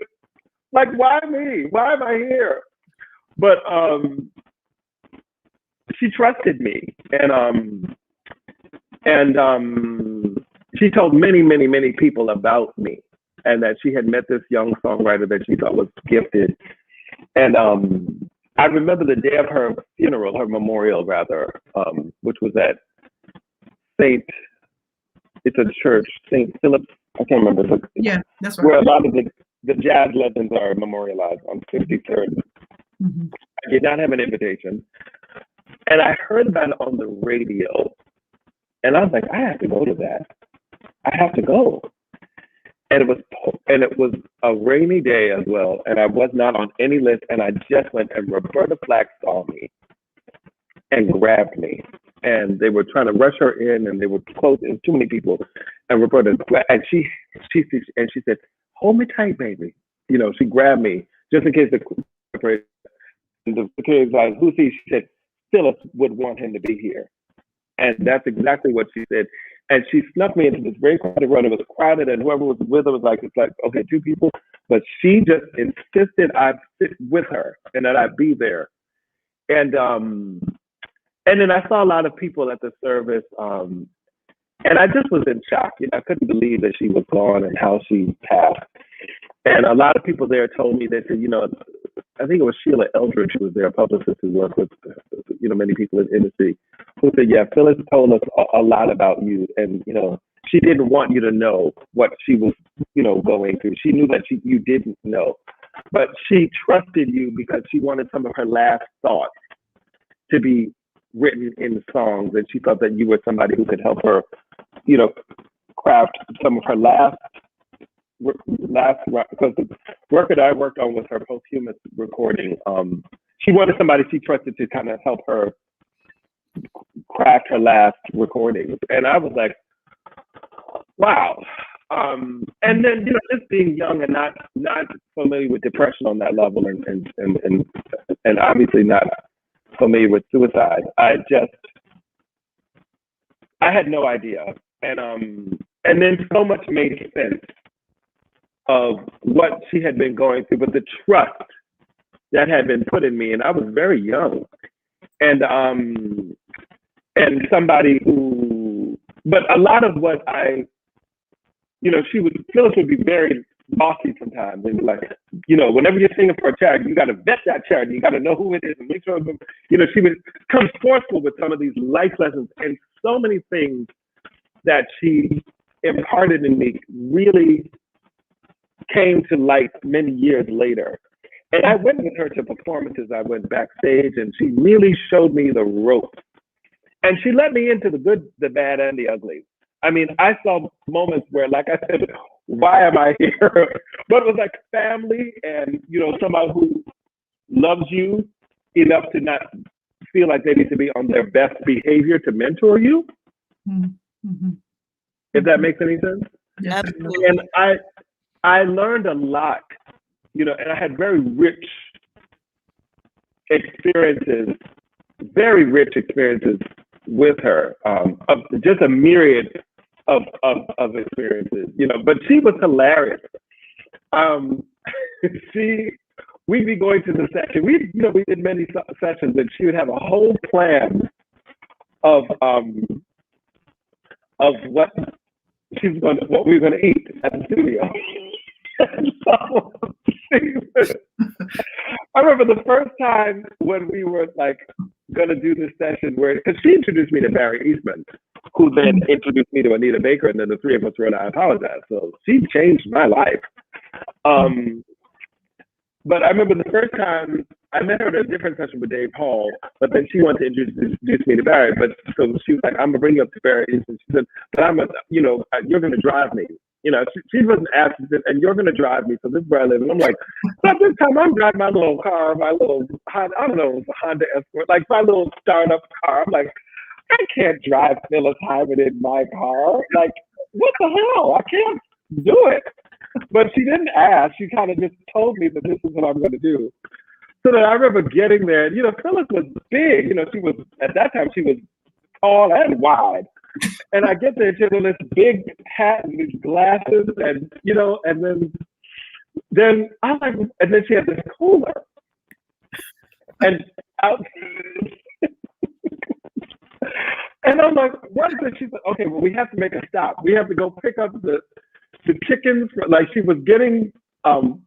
like, why me? Why am I here? But she trusted me, and she told many, many, many people about me, and that she had met this young songwriter that she thought was gifted. And I remember the day of her funeral, her memorial rather, which was at it's a church, St. Philip's, I can't remember. Yeah, that's right. Where a lot of the jazz legends are memorialized on 53rd. Mm-hmm. I did not have an invitation. And I heard about it on the radio. And I was like, I have to go to that. I have to go. And it was a rainy day as well. And I was not on any list. And I just went, and Roberta Flack saw me and grabbed me. And they were trying to rush her in, and they were close. There was too many people. And Roberta, and she said, hold me tight, baby. She grabbed me just in case the kid was like, who's he? She said, Phyllis would want him to be here. And that's exactly what she said. And she snuck me into this very crowded room. It was crowded, and whoever was with her was like, it's like, okay, 2 people. But she just insisted I sit with her and that I be there. And then I saw a lot of people at the service, and I just was in shock. I couldn't believe that she was gone and how she passed. And a lot of people there told me that, I think it was Sheila Eldridge who was there, a publicist who worked with, many people in the industry, who said, yeah, Phyllis told us a lot about you. And, you know, she didn't want you to know what she was, you know, going through. She knew that you didn't know. But she trusted you because she wanted some of her last thoughts to be written in songs. And she felt that you were somebody who could help her, you know, craft some of her last, because the work that I worked on was her posthumous recording. She wanted somebody she trusted to kind of help her craft her last recordings. And I was like, wow. And then, you know, just being young and not familiar with depression on that level, and obviously not familiar with suicide, I had no idea. And then so much made sense of what she had been going through, but the trust that had been put in me, and I was very young, and somebody who, but a lot of what you know, Phyllis would be very bossy sometimes, and like, you know, whenever you're singing for a charity, you got to vet that charity, you got to know who it is, and make sure, you know, she would come forceful with some of these life lessons, and so many things that she imparted in me really came to light many years later. And I went with her to performances. I went backstage, and she really showed me the ropes. And she let me into the good, the bad, and the ugly. I mean, I saw moments where, like I said, why am I here? But it was like family, and, you know, somebody who loves you enough to not feel like they need to be on their best behavior to mentor you. Mm-hmm. If that makes any sense. Yes. And I learned a lot, you know, and I had very rich experiences with her, of just a myriad of experiences, you know. But she was hilarious. We'd be going to the session. We did many sessions, and she would have a whole plan of what what we were going to eat at the studio. And so I remember the first time when we were like going to do this session, because she introduced me to Barry Eastman, who then introduced me to Anita Baker, and then the three of us wrote I Apologize. So she changed my life. But I remember the first time I met her at a different session with Dave Hall, but then she wanted to introduce me to Barry. But so she was like, I'm gonna bring you up to Barry. And she said, but you're gonna drive me. You know, she wasn't asking, and you're gonna drive me. So this is where I live. And I'm like, so this time I'm driving my little car, my little Honda Escort, like my little startup car. I'm like, I can't drive Phyllis Hyman in my car. Like, what the hell? I can't do it. But she didn't ask. She kind of just told me that this is what I'm going to do. So that I remember getting there, and, you know, Phyllis was big. You know, at that time, she was tall and wide. And I get there, she had this big hat and these glasses, and, you know, and then I'm like, and then she had this cooler. And and I'm like, what is it? She's like, okay, well, we have to make a stop. We have to go pick up the chickens. Like, she was getting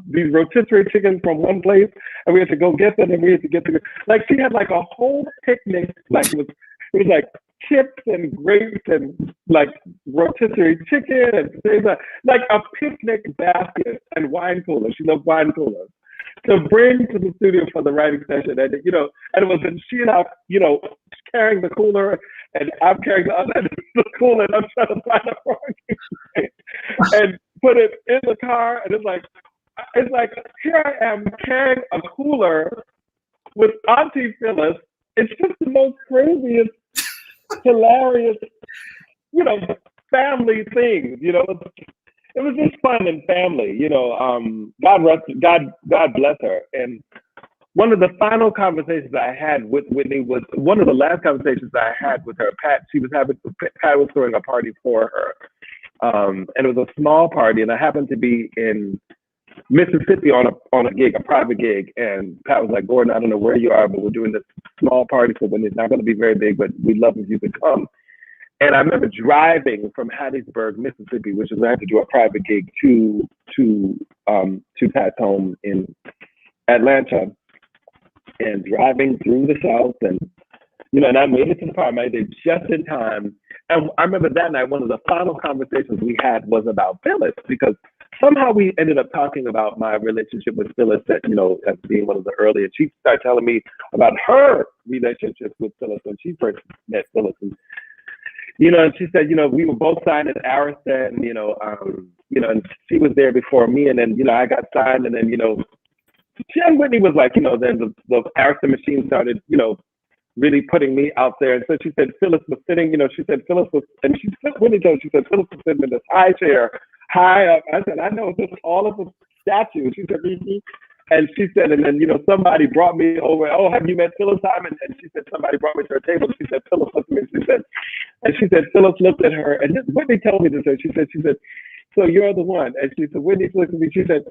these rotisserie chickens from one place, and we had to go get them, and we had to get them. Like, she had like a whole picnic. Like, it was like chips and grapes and like rotisserie chicken and things like a picnic basket and wine cooler. She loved wine coolers to bring to the studio for the writing session. And, you know, and it was she and I, you know, carrying the cooler, and I'm carrying the other end of the cooler, and I'm trying to find a parking space and put it in the car. And it's like here I am carrying a cooler with Auntie Phyllis. It's just the most craziest, hilarious, you know, family things. You know, it was just fun and family. You know, God bless her. And one of the final conversations I had with Whitney was one of the last conversations I had with her. Pat was throwing a party for her, and it was a small party, and I happened to be in Mississippi on a gig, a private gig, and Pat was like, Gordon, I don't know where you are, but we're doing this small party for when it's not going to be very big, but we'd love if you could come. And I remember driving from Hattiesburg, Mississippi, which is where I had to do a private gig, to Pat's home in Atlanta, and driving through the South, and and I made it to the party. I made it just in time. And I remember that night, one of the final conversations we had was about Phyllis, because somehow we ended up talking about my relationship with Phyllis, that, as being one of the early. And she started telling me about her relationship with Phyllis when she first met Phyllis. And, and she said, we were both signed at Arista, and, and she was there before me. And then, I got signed, and then, she and Whitney was like, then the Arista machine started, really putting me out there. And so she said Phyllis was sitting, she said Phyllis was, and she said, Whitney told, she said Phyllis was sitting in this high chair, high up. I said, I know, this is all of the statues. She said, mm-hmm. And she said, and then, somebody brought me over. Oh, have you met Phyllis Hyman? And she said, somebody brought me to her table. She said, Phyllis looked at me. She said, Phyllis looked at her. And Whitney told me this. She said, so you're the one. And she said, Whitney looked at me. She said,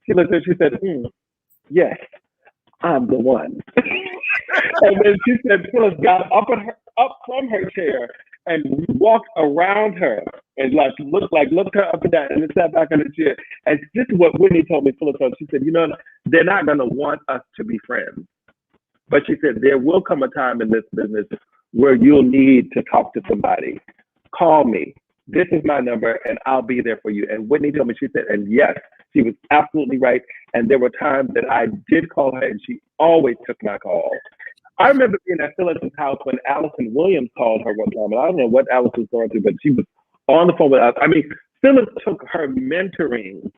she looked at her, she said, yes, I'm the one. And then she said, Phyllis got up from her chair and walked around her and looked her up and down, and then sat back on the chair. And this is what Whitney told me, Phyllis told. She said, they're not gonna want us to be friends. But she said, there will come a time in this business where you'll need to talk to somebody. Call me. This is my number, and I'll be there for you. And Whitney told me, she said, and yes, she was absolutely right. And there were times that I did call her, and she always took my call. I remember being at Phyllis's house when Allison Williams called her one time, and I don't know what Alice was going through, but she was on the phone with us. I mean, Phyllis took her mentoring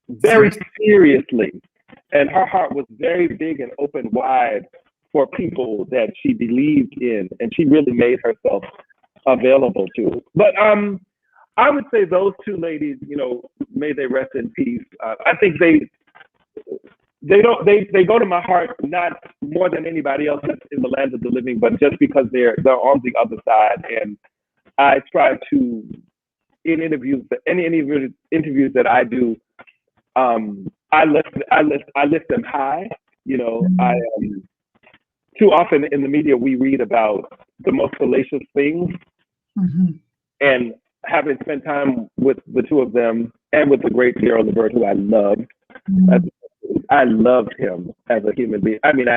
very seriously, and her heart was very big and open wide for people that she believed in, and she really made herself available to. But I would say those two ladies, may they rest in peace. I think they go to my heart, not more than anybody else in the land of the living, but just because they're on the other side. And I try to, in interviews, any interviews that I do, I lift them high. Too often in the media we read about the most salacious things, and having spent time with the two of them and with the great Gerald Levert, who I loved. I loved him as a human being. I mean, I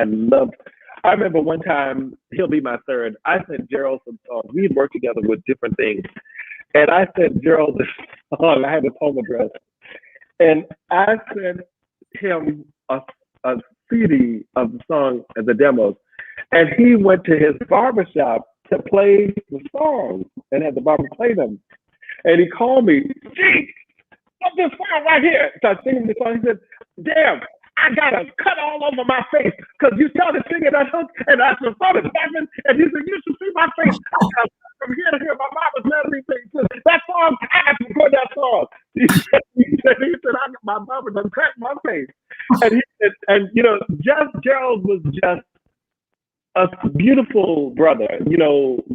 remember one time, he'll be my third, I sent Gerald some songs. We'd worked together with different things. And I sent Gerald this song. I had his home address. And I sent him a CD of the song as a demo. And he went to his barbershop to play the songs and had the barber play them. And he called me, gee, what's this song right here? So I singing the song. He said, damn, I got a cut all over my face because you started singing that hook, and I just started laughing. And he said, you should see my face. From here to here, my mom was mad at me. That song, I have to record that song. He said, my barber done cut my face. And he said, and Gerald was just a beautiful brother,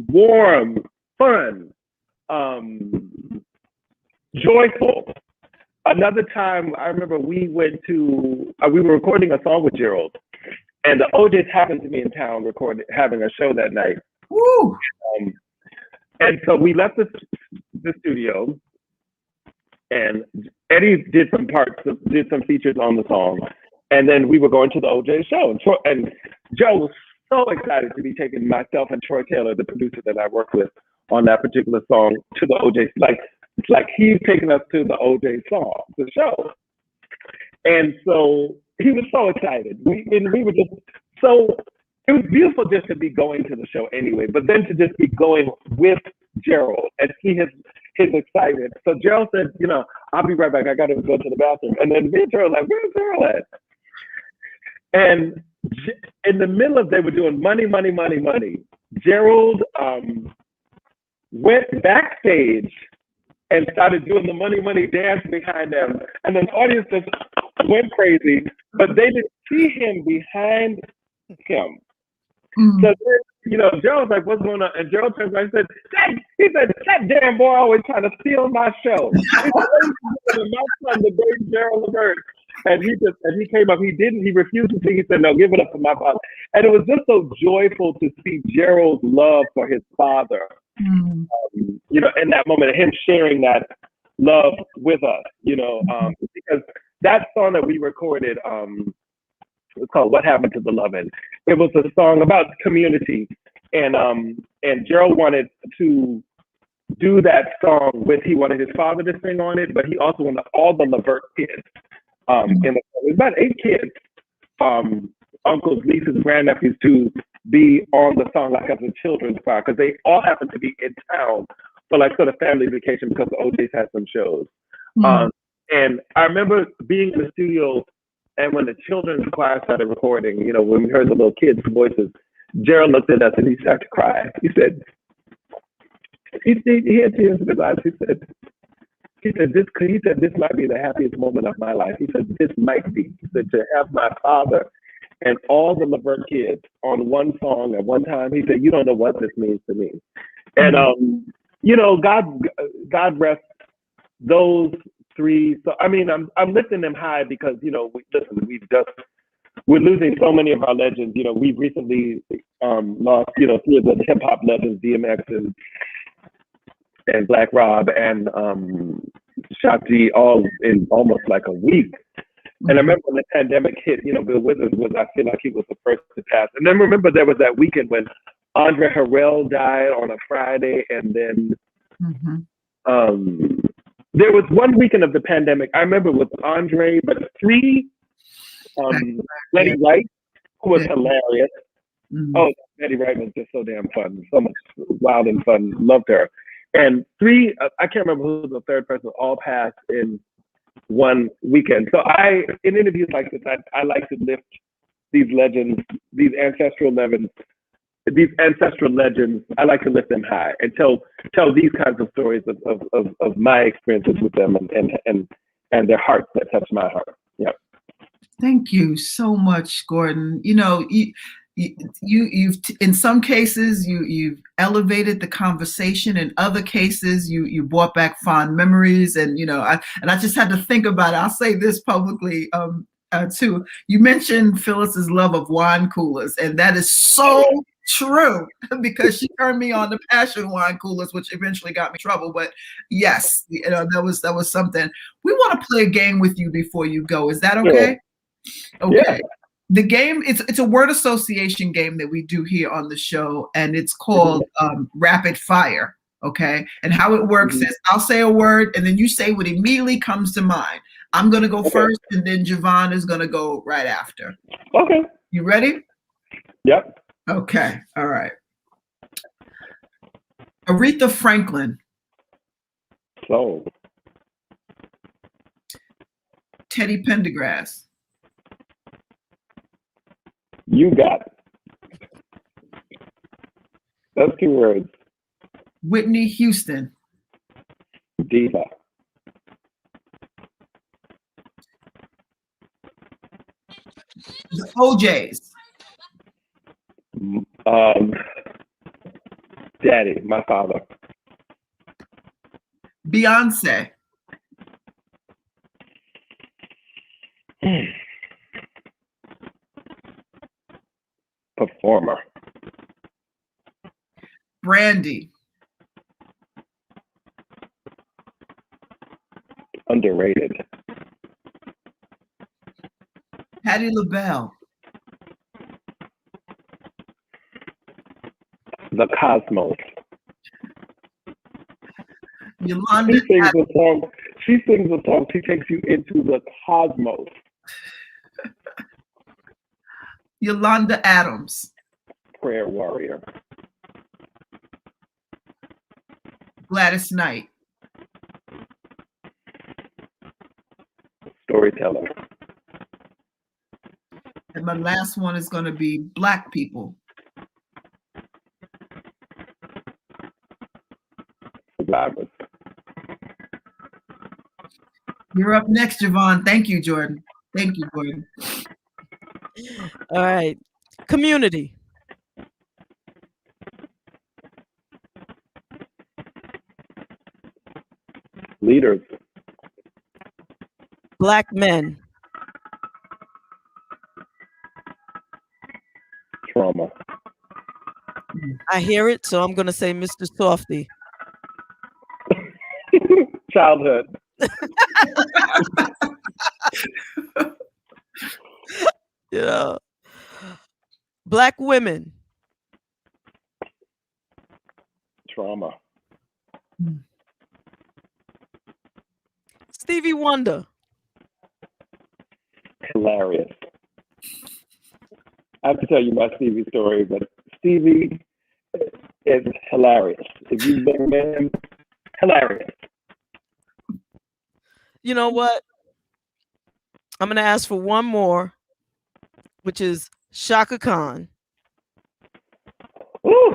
warm, fun, joyful. Another time, I remember we were recording a song with Gerald, and the OJs happened to be in town having a show that night. Woo! And so we left the studio, and Eddie did some features on the song, and then we were going to the OJ show, and Joe was so excited to be taking myself and Troy Taylor, the producer that I worked with on that particular song, to the OJ. It's like he's taking us to the OJ song, the show. And so he was so excited. We were just so, it was beautiful just to be going to the show anyway, but then to just be going with Gerald and see his excitement. So Gerald said, I'll be right back. I got to go to the bathroom. And then me and Gerald like, where's Gerald at? And in the middle of, they were doing Money, Money, Money, Money. Gerald went backstage and started doing the Money, Money dance behind them. And then the audience just went crazy, but they didn't see him behind him. Mm-hmm. So then, Gerald's like, what's going on? And Gerald turns around and said, that damn boy always trying to steal my show. My son, the great Gerald Levert. And he came up, he refused to sing. He said, no, give it up for my father. And it was just so joyful to see Gerald's love for his father. Mm-hmm. In that moment, him sharing that love with us, because that song that we recorded, it's called What Happened to the Lovin'. It was a song about community. and Gerald wanted to do that song with, he wanted his father to sing on it, but he also wanted all the Levert kids. And it was about 8 kids, uncles, nieces, grandnephews, to be on the song like as a children's choir, because they all happened to be in town for like sort of family vacation because the OJ's had some shows. And I remember being in the studio, and when the children's choir started recording, you know, when we heard the little kids' voices, Gerald looked at us and he started to cry. He said, he had tears in his eyes. He said, this might be the happiest moment of my life. He said, this might be. He said, to have my father and all the Levert kids on one song at one time. He said, you don't know what this means to me. And, you know, God rest those 3. So, I mean, I'm lifting them high because, you know, we're losing so many of our legends. You know, we've recently lost, you know, 3 of the hip hop legends, DMX and Black Rob and Shakti, all in almost like a week. And I remember when the pandemic hit, you know, Bill Withers I feel like he was the first to pass. And then remember there was that weekend when Andre Harrell died on a Friday, and then there was one weekend of the pandemic, I remember with Andre, but 3, Betty Wright, who was hilarious. Oh, Betty Wright was just so damn fun, so much wild and fun, loved her. And 3, I can't remember who the third person, all passed in one weekend. So in interviews like this, I like to lift these legends, these ancestral legends. I like to lift them high and tell these kinds of stories of my experiences with them and their hearts that touch my heart. Yeah. Thank you so much, Gordon. You know, you've in some cases you've elevated the conversation. In other cases, you brought back fond memories, and you know, I just had to think about it. I'll say this publicly too. You mentioned Phyllis's love of wine coolers, and that is so true because she turned me on to passion wine coolers, which eventually got me in trouble. But yes, you know, that was something. We want to play a game with you before you go. Is that okay? Yeah. Okay. Yeah. The game, it's a word association game that we do here on the show, and it's called Rapid Fire, okay? And how it works is I'll say a word, and then you say what immediately comes to mind. I'm going to go first, and then Javonne is going to go right after. Okay. You ready? Yep. Okay. All right. Aretha Franklin. So. Teddy Pendergrass. You got it. That's 2 words. Whitney Houston. Diva. The OJs. Daddy, my father. Beyonce. Performer. Brandy. Underrated. Patti LaBelle. The Cosmos. Yolanda. She sings a song. She takes you into the cosmos. Yolanda Adams. Prayer warrior. Gladys Knight. Storyteller. And my last one is going to be Black people. Survivors. You're up next, Javonne. Thank you, Jordan. Thank you, Gordon. All right. Community. Leaders. Black men. Trauma. I hear it, so I'm going to say Mr. Softy. Childhood. You know, Black women. trauma. Stevie Wonder. Hilarious. I have to tell you my Stevie story, but Stevie is hilarious. If you've never met him, hilarious. You know what? I'm going to ask for one more, which is Shaka Khan. Ooh.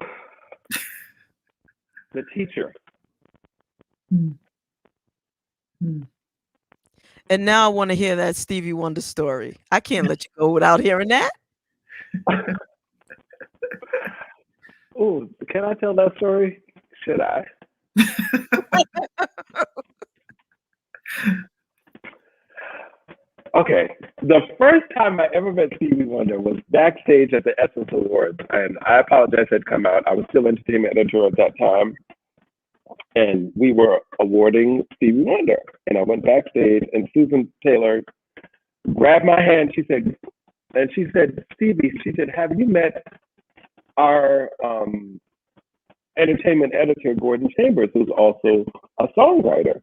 The teacher. And now I want to hear that Stevie Wonder story. I can't let you go without hearing that. Oh, can I tell that story? Should I? Okay, the first time I ever met Stevie Wonder was backstage at the Essence Awards, and I apologize had come out. I was still entertainment editor at that time, and we were awarding Stevie Wonder. And I went backstage, and Susan Taylor grabbed my hand. She said, Stevie, she said, have you met our entertainment editor, Gordon Chambers, who's also a songwriter?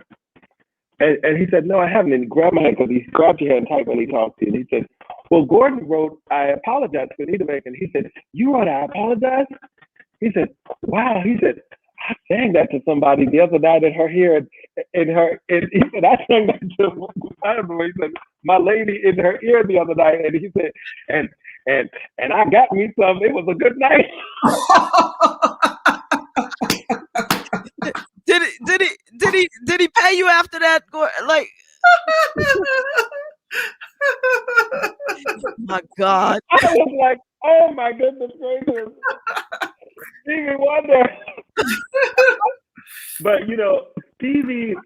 And he said, no, I haven't. And he grabbed my hand because he grabbed your hand tight when he talked to you. And he said, well, Gordon wrote, I apologize for Anita Baker. And he said, you wrote, I apologize? He said, wow. He said, I sang that to somebody the other night in her ear. And he said, I sang that to, I don't know, he said, my lady in her ear the other night. And he said, and I got me some. It was a good night. Did he pay you after that? Like, my God! I was like, oh my goodness gracious, Stevie Wonder. But you know, Stevie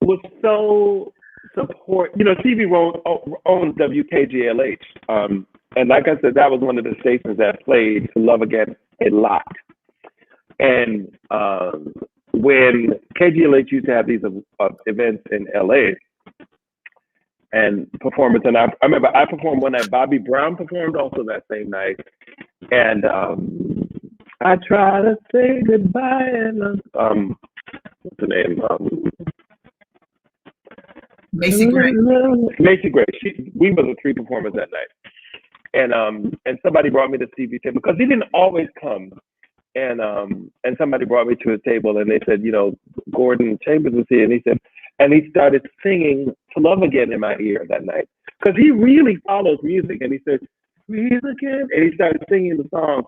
was so support. You know, Stevie owns WKGLH, and like I said, that was one of the stations that played "Love Again" a lot. And when KGLH used to have these events in LA and performance, and I remember I performed one night. Bobby Brown performed also that same night, and I try to say goodbye and what's the name? Macy Gray. Macy Gray. We were the three performers that night, and somebody brought me to Stevie table because he didn't always come. And somebody brought me to a table and they said, you know, Gordon Chambers was here, and he said, and he started singing "To Love Again" in my ear that night because he really follows music, and he said, "Breathe again," and he started singing the song,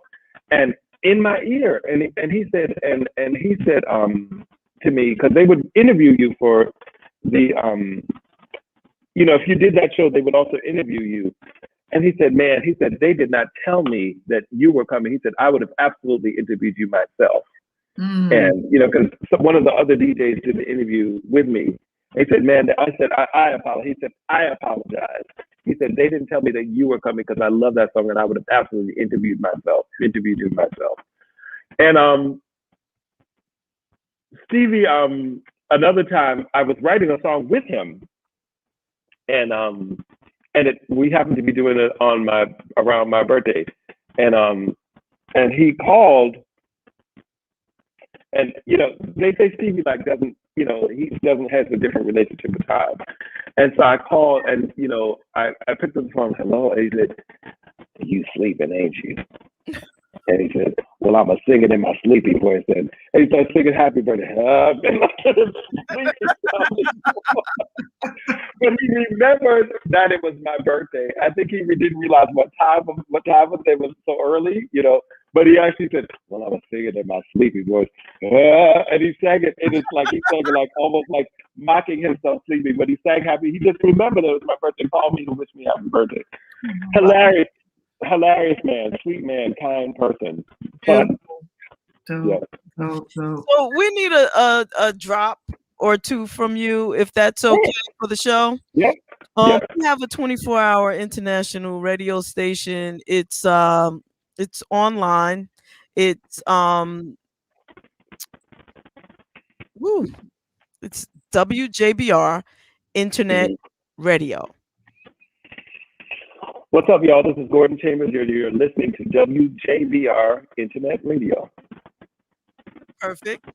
and in my ear, and he said to me, because they would interview you for the you know, if you did that show, they would also interview you. And he said, man, he said, they did not tell me that you were coming. He said, I would have absolutely interviewed you myself. And, you know, because one of the other DJs did the interview with me. He said, man, I said, I apologize. He said, I apologize. He said, they didn't tell me that you were coming because I love that song and I would have absolutely interviewed you myself. And Stevie, another time I was writing a song with him, and we happened to be doing it on around my birthday, and he called, and you know, they say Stevie doesn't, you know, he has a different relationship with time, and so I called, and you know, I picked up the phone, hello, and he said, you sleeping, ain't you? And he said, well, I'm going to sing it in my sleepy voice. And he started singing Happy Birthday. But he remembered that it was my birthday. I think he didn't realize what time of it was so early, you know. But he actually said, well, I'm going to sing it in my sleepy voice. And he sang it, and it's like he sang it like almost like mocking himself sleeping. But he sang happy. He just remembered that it was my birthday. Called me to wish me happy birthday. Hilarious man, sweet man, kind person. Fun. So we need a drop or two from you, if that's okay for the show. Yeah. We have a 24-hour international radio station. It's online. It's it's WJBR Internet Radio. What's up, y'all? This is Gordon Chambers. You're listening to WJBR Internet Radio. Perfect.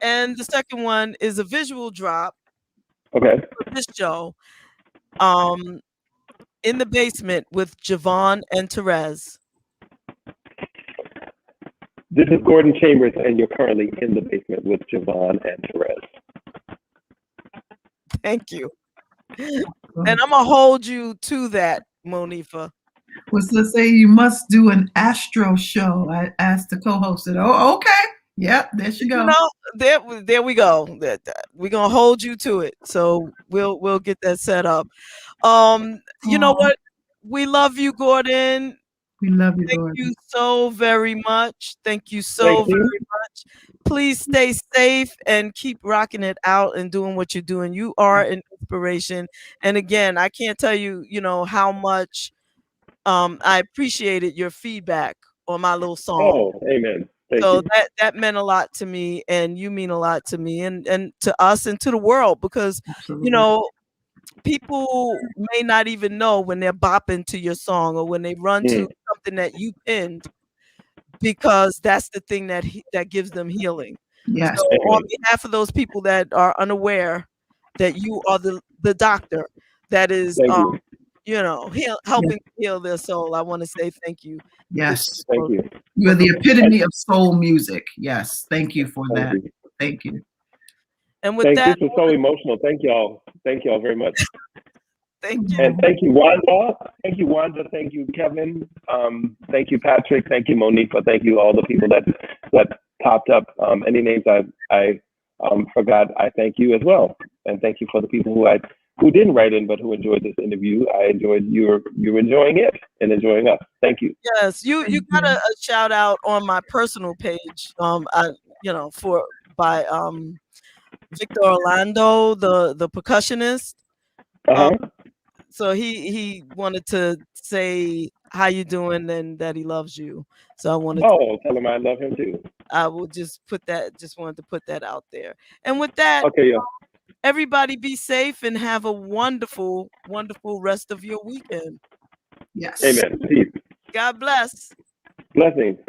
And the second one is a visual drop Okay. for this show. In the basement with Javonne and Terez. This is Gordon Chambers, and you're currently in the basement with Javonne and Terez. Thank you. And I'm gonna hold you to that, Monifa. Was to say you must do an Astro show. I asked the co-host, and oh, okay, yep, there she go. You know, there we go. We're gonna hold you to it. So we'll get that set up. You know what? We love you, Gordon. We love you, Thank you so very much. Thank you so very much. Please stay safe and keep rocking it out and doing what you're doing. You are an inspiration. And again, I can't tell you, how much I appreciated your feedback on my little song. Oh, amen. Thank so you. that meant a lot to me, and you mean a lot to me and to us and to the world, because people may not even know when they're bopping to your song or when they run to something that you pinned, because that's the thing that gives them healing. Yes. So on behalf of those people that are unaware that you are the doctor that is helping heal their soul, I want to say thank you. Yes. Thank you. You're the epitome of soul music. Yes. Thank you for that. Thank you. And with that, this was so emotional. Thank y'all. Thank y'all very much. Thank you. And thank you, Wanda. Thank you, Wanda. Thank you, Kevin. Thank you, Patrick. Thank you, Monifa. Thank you, all the people that popped up. Any names I forgot, I thank you as well. And thank you for the people who didn't write in but who enjoyed this interview. I enjoyed you enjoying it and enjoying us. Thank you. Yes, you got a shout out on my personal page. By Victor Orlando, the percussionist. So he wanted to say how you doing and that he loves you. So I wanted to tell him I love him too. I will just wanted to put that out there. And with that, everybody be safe and have a wonderful, wonderful rest of your weekend. Yes. Amen. Peace. God bless. Blessings.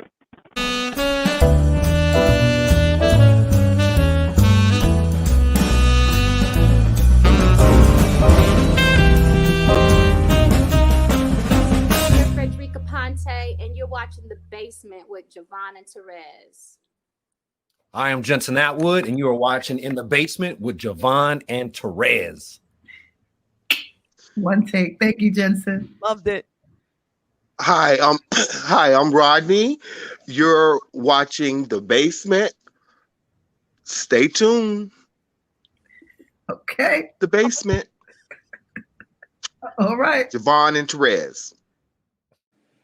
And you're watching The Basement with Javonne and Terez. I am Jensen Atwood, and you are watching In the Basement with Javonne and Terez. One take. Thank you, Jensen. Loved it. Hi, I'm Rodney. You're watching The Basement. Stay tuned. Okay. The Basement. All right. Javonne and Terez.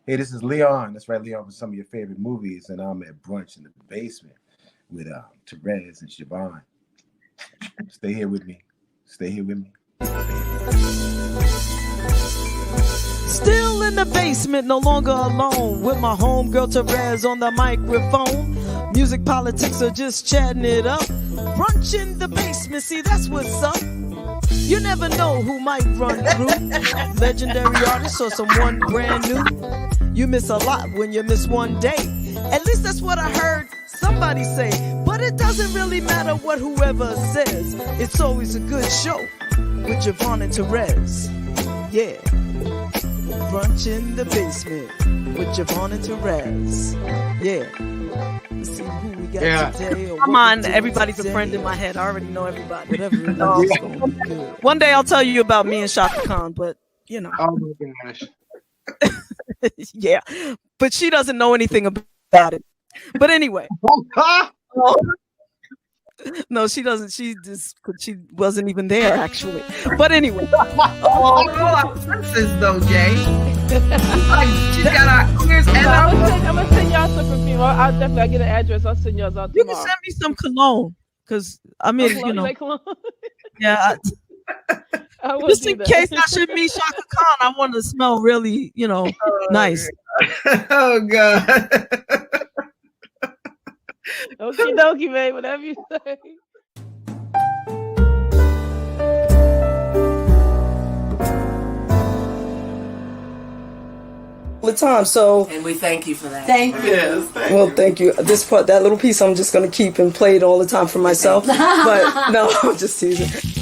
Hey, this is Leon. That's right, Leon, from some of your favorite movies, and I'm at Brunch in the Basement with Terez and Javonne. Stay here with me. Stay here with me. Still in the basement, no longer alone, with my homegirl Terez on the microphone. Music politics are just chatting it up. Brunch in the basement, see that's what's up. You never know who might run through. Legendary artists or someone brand new. You miss a lot when you miss one day. At least that's what I heard somebody say. But it doesn't really matter what whoever says. It's always a good show with Javonne and Terez. Yeah. Brunch in the basement with Javonne and Terez. Yeah. Let's see who we got today. Come on, everybody's a friend in my head. I already know everybody. Whatever it is, it's gonna be good. One day I'll tell you about me and Shaka Khan, but Oh my gosh. yeah, but she doesn't know anything about it. But anyway, no, she doesn't. She wasn't even there actually. But anyway, princess though, Jay. She's got our ears and I'm gonna send y'all some perfume. I'll definitely get an address. I'll send y'all out tomorrow. You can send me some cologne, because I mean, yeah. Just in case I should meet Shaka Khan, I want to smell really, nice. Oh God. Okie dokie, babe. Whatever you say. all the time. So, and we thank you for that. Thank you. Yes, well, thank you. This part, that little piece, I'm just gonna keep and play it all the time for myself. But no, I'm just teasing.